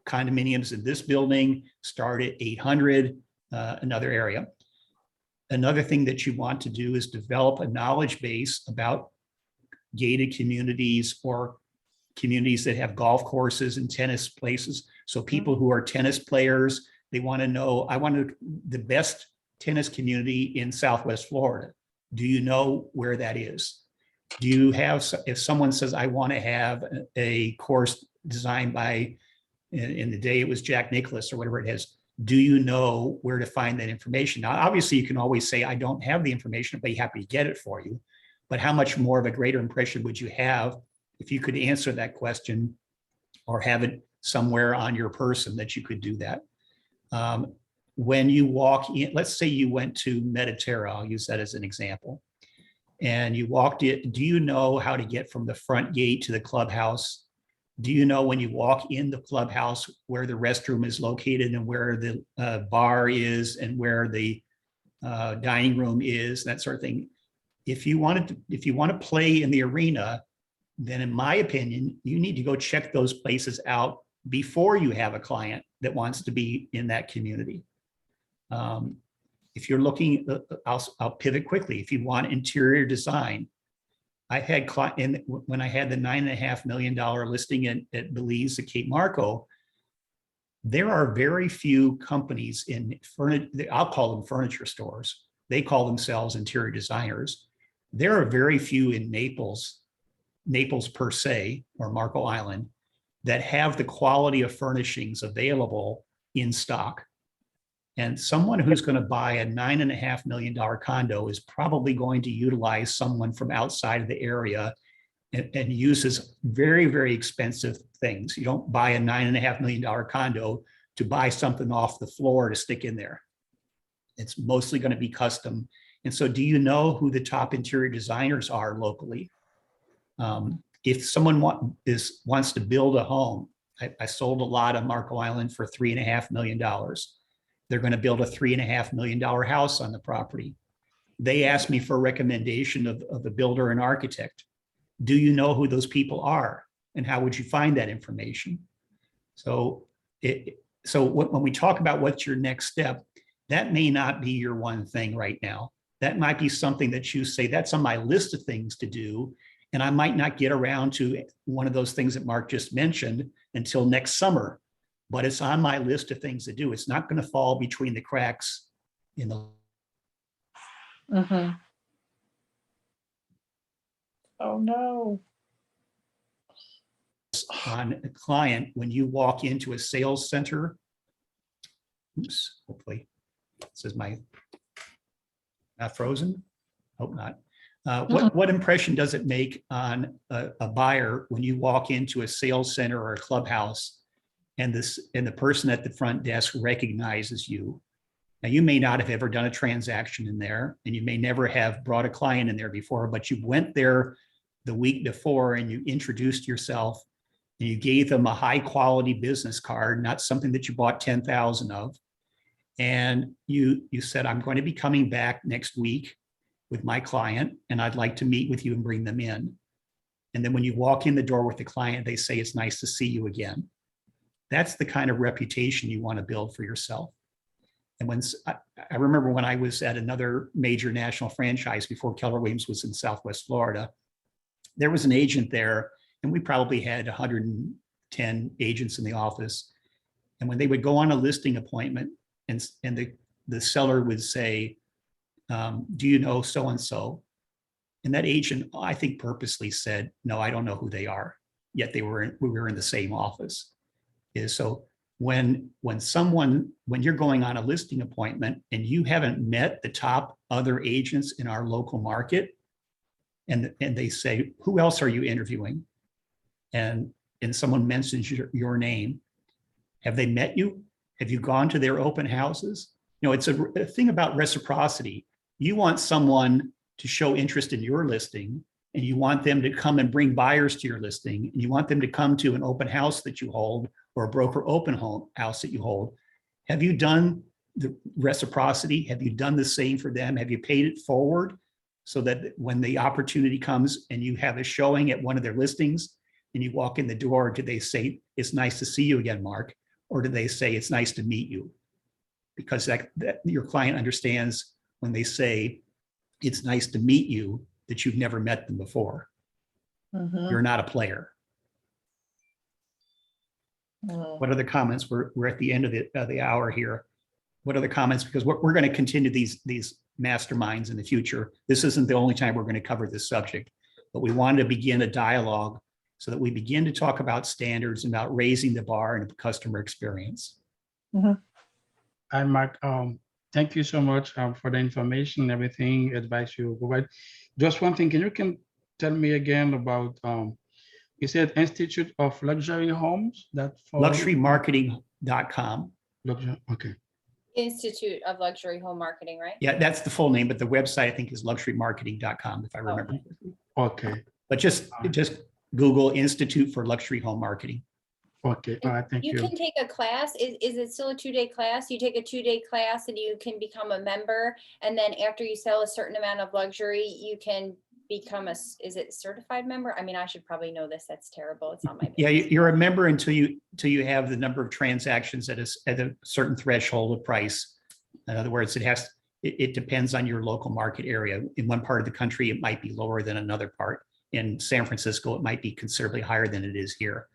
condominiums in this building, start at 800, another area. Another thing that you want to do is develop a knowledge base about gated communities or communities that have golf courses and tennis places. So people who are tennis players, they want to know, I want the best tennis community in Southwest Florida. Do you know where that is? Do you have, if someone says, I want to have a course designed by, in the day it was Jack Nicklaus or whatever it is, do you know where to find that information? Now, obviously you can always say, I don't have the information, but be happy to get it for you. But how much more of a greater impression would you have if you could answer that question or have it somewhere on your person that you could do that? when you walk in, let's say you went to Mediterra, I'll use that as an example, and you walked in, do you know how to get from the front gate to the clubhouse? Do you know when you walk in the clubhouse where the restroom is located and where the bar is and where the dining room is, that sort of thing? If you want to play in the arena, then in my opinion, you need to go check those places out before you have a client that wants to be in that community. If you're looking, I'll pivot quickly. If you want interior design, I had when I had the $9.5 million listing at Belize at Cape Marco, there are very few companies in I'll call them furniture stores. They call themselves interior designers. There are very few in Naples per se, or Marco Island, that have the quality of furnishings available in stock. And someone who's going to buy a $9.5 million condo is probably going to utilize someone from outside of the area and uses very, very expensive things. You don't buy a $9.5 million condo to buy something off the floor to stick in there. It's mostly going to be custom. And so do you know who the top interior designers are locally? If someone wants to build a home, I sold a lot on Marco Island for $3.5 million. They're going to build a $3.5 million house on the property. They asked me for a recommendation of a builder and architect. Do you know who those people are? And how would you find that information? So when we talk about what's your next step, that may not be your one thing right now. That might be something that you say, that's on my list of things to do. And I might not get around to one of those things that Mark just mentioned until next summer, but it's on my list of things to do. It's not going to fall between the cracks in the. Mhm. Oh, no. On a client when you walk into a sales center. Oops, hopefully this is my not frozen. Hope not. What impression does it make on a buyer when you walk into a sales center or a clubhouse and the person at the front desk recognizes you? Now, you may not have ever done a transaction in there, and you may never have brought a client in there before, but you went there the week before and you introduced yourself and you gave them a high quality business card, not something that you bought 10,000 of. And you said, I'm going to be coming back next week with my client, and I'd like to meet with you and bring them in. And then when you walk in the door with the client, they say, it's nice to see you again. That's the kind of reputation you want to build for yourself. And when I remember when I was at another major national franchise before Keller Williams was in Southwest Florida, there was an agent there, and we probably had 110 agents in the office. And when they would go on a listing appointment and the seller would say, do you know so-and-so? And that agent, I think, purposely said, no, I don't know who they are. Yet we were in the same office. So when you're going on a listing appointment and you haven't met the top other agents in our local market, and they say, who else are you interviewing? And someone mentions your name. Have they met you? Have you gone to their open houses? It's a thing about reciprocity. You want someone to show interest in your listing, and you want them to come and bring buyers to your listing, and you want them to come to an open house that you hold or a broker open house that you hold. Have you done the reciprocity? Have you done the same for them? Have you paid it forward so that when the opportunity comes and you have a showing at one of their listings and you walk in the door, do they say, it's nice to see you again, Mark? Or do they say, it's nice to meet you? Because that your client understands when they say, it's nice to meet you, that you've never met them before. Mhm. You're not a player. Mm. What are the comments? We're at the end of the hour here. What are the comments? Because we're going to continue these masterminds in the future. This isn't the only time we're going to cover this subject, but we wanted to begin a dialogue so that we begin to talk about standards, about raising the bar and the customer experience. Hi, Mark. Thank you so much for the information, everything, advice you provide. Just one thing, can you tell me again about, you said Institute of Luxury Homes? That for Luxurymarketing.com. Luxury, okay. Institute of Luxury Home Marketing, right? Yeah, that's the full name, but the website I think is luxurymarketing.com if I remember. Okay, But just Google Institute for Luxury Home Marketing. okay, all right, thank You you. can take a class. Is it still a 2-day class? You take a 2-day class and you can become a member. And then after you sell a certain amount of luxury, you can become is it certified member? I mean, I should probably know this. That's terrible. It's on my. Yeah, you're a member until you have the number of transactions at a certain threshold of price. In other words, it depends on your local market area. In one part of the country, it might be lower than another part. In San Francisco, it might be considerably higher than it is here.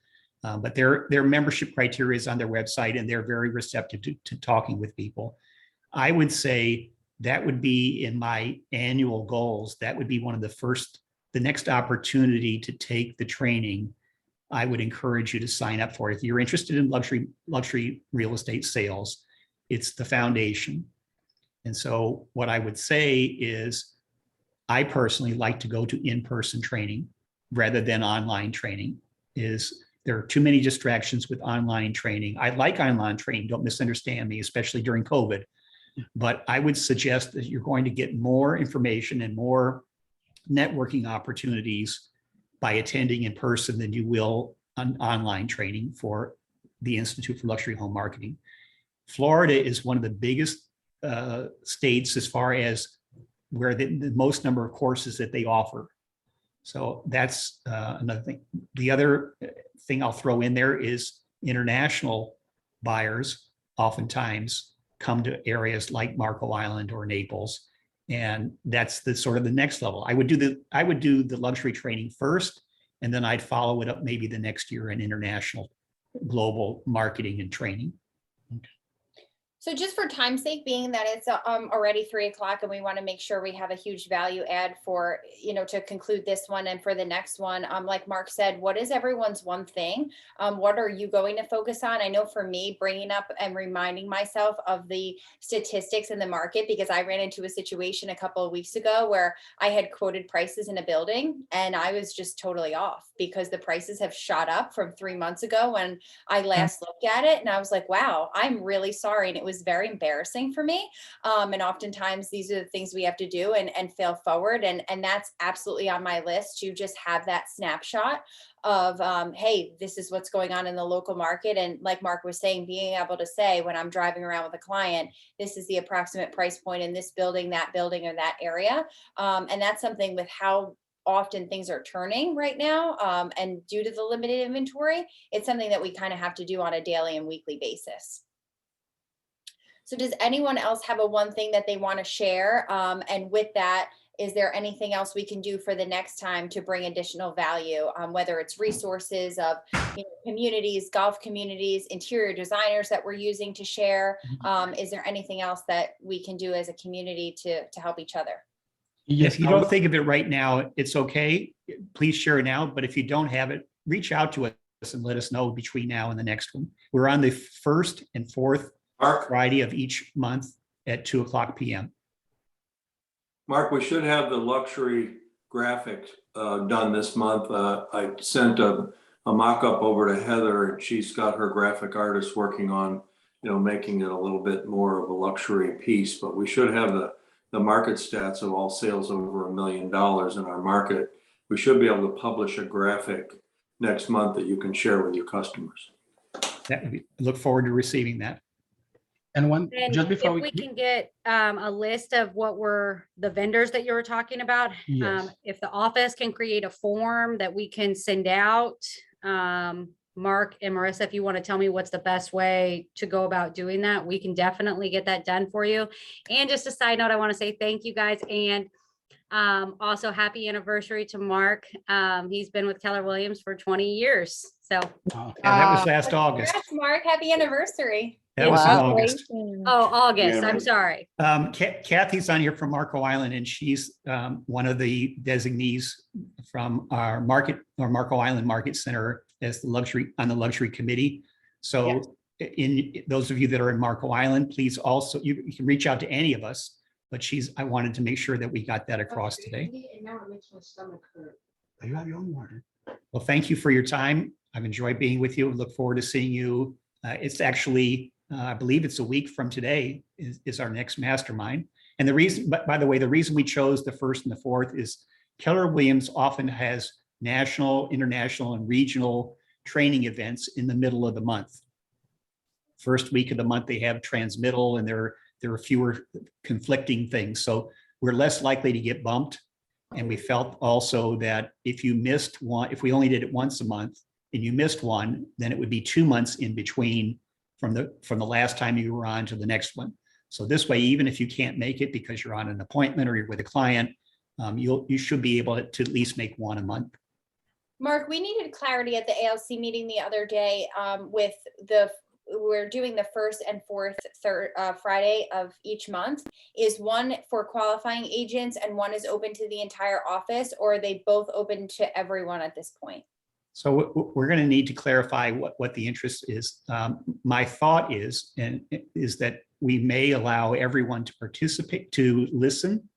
But their membership criteria is on their website, and they're very receptive to talking with people. I would say that would be in my annual goals. That would be one of the next opportunity to take the training. I would encourage you to sign up for it. If you're interested in luxury real estate sales, it's the foundation. And so what I would say is, I personally like to go to in-person training rather than online training. There are too many distractions with online training. I like online training, don't misunderstand me, especially during COVID. But I would suggest that you're going to get more information and more networking opportunities by attending in person than you will on online training for the Institute for Luxury Home Marketing. Florida is one of the biggest states as far as where the most number of courses that they offer. So that's another thing. The other thing I'll throw in there is international buyers oftentimes come to areas like Marco Island or Naples. And that's the sort of the next level. I would do the luxury training first, and then I'd follow it up maybe the next year in international global marketing and training. So just for time's sake, being that it's already 3 o'clock and we want to make sure we have a huge value add for, to conclude this one and for the next one, like Mark said, what is everyone's one thing? What are you going to focus on? I know for me, bringing up and reminding myself of the statistics in the market, because I ran into a situation a couple of weeks ago where I had quoted prices in a building and I was just totally off because the prices have shot up from 3 months ago when I last looked at it. And I was like, wow, I'm really sorry. And it was very embarrassing for me. And oftentimes these are the things we have to do and fail forward. And that's absolutely on my list, to just have that snapshot of, hey, this is what's going on in the local market. And like Mark was saying, being able to say when I'm driving around with a client, this is the approximate price point in this building, or that area. And that's something with how often things are turning right now. And due to the limited inventory, it's something that we kind of have to do on a daily and weekly basis. So does anyone else have a one thing that they want to share? And with that, is there anything else we can do for the next time to bring additional value, whether it's resources of communities, golf communities, interior designers that we're using to share? Is there anything else that we can do as a community to help each other? Yes, If you don't think of it right now, it's okay. Please share it now. But if you don't have it, reach out to us and let us know between now and the next one. We're on the 1st and 4th Friday of each month at 2:00 p.m. Mark, we should have the luxury graphic done this month. I sent a mock-up over to Heather, and she's got her graphic artist working on, making it a little bit more of a luxury piece. But we should have the market stats of all sales over $1 million in our market. We should be able to publish a graphic next month that you can share with your customers. Look forward to receiving that. And just before if we can get a list of what were the vendors that you were talking about, Yes. if the office can create a form that we can send out, Mark and Marissa, if you want to tell me what's the best way to go about doing that, we can definitely get that done for you. And just a side note, I want to say thank you guys, and also happy anniversary to Mark. He's been with Keller Williams for 20 years. So Yeah, that was last August. Congrats, Mark, happy anniversary. That was in Wow. August. oh, August, I'm sorry. Kathy's on here from Marco Island, and she's one of the designees from our Marco Island Market Center as the luxury committee. So in those of you that are in Marco Island, please also, you can reach out to any of us, but I wanted to make sure that we got that across today. And now it makes my stomach hurt. You have your own water. Well, thank you for your time. I've enjoyed being with you. Look forward to seeing you. It's actually I believe it's a week from today is our next mastermind. And the reason, but by the way, the reason we chose the 1st and the 4th is Keller Williams often has national, international, and regional training events in the middle of the month. First week of the month, they have transmittal, and there are fewer conflicting things. So we're less likely to get bumped. And we felt also that if you missed one, if we only did it once a month and you missed one, then it would be 2 months in between from the last time you were on to the next one. So this way, even if you can't make it because you're on an appointment or you're with a client, you should be able to at least make one a month. Mark, we needed clarity at the ALC meeting the other day with we're doing the 1st and 4th Friday of each month. Is one for qualifying agents and one is open to the entire office, or are they both open to everyone at this point? So we're going to need to clarify what the interest is. My thought is that we may allow everyone to participate, to listen,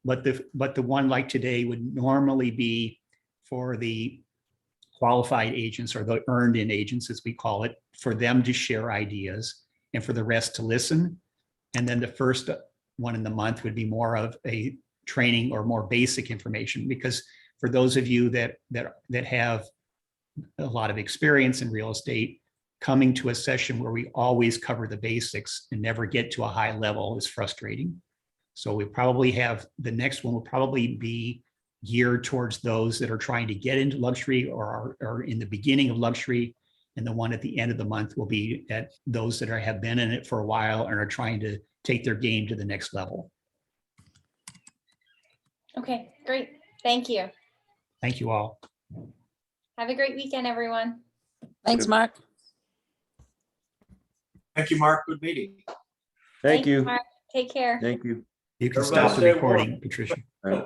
but the one like today would normally be for the qualified agents, or the earned in agents, as we call it, for them to share ideas and for the rest to listen. And then the first one in the month would be more of a training or more basic information, because for those of you that have a lot of experience in real estate, coming to a session where we always cover the basics and never get to a high level is frustrating. So we probably have, the next one will probably be geared towards those that are trying to get into luxury or are in the beginning of luxury. And the one at the end of the month will be at those that have been in it for a while and are trying to take their game to the next level. Okay, great. Thank you. Thank you all. Have a great weekend, everyone. Thanks, Mark. Thank you, Mark. Good meeting. Thank you. Mark. Take care. Thank you. You can Everybody stop the stay warm. recording, Patricia. All right.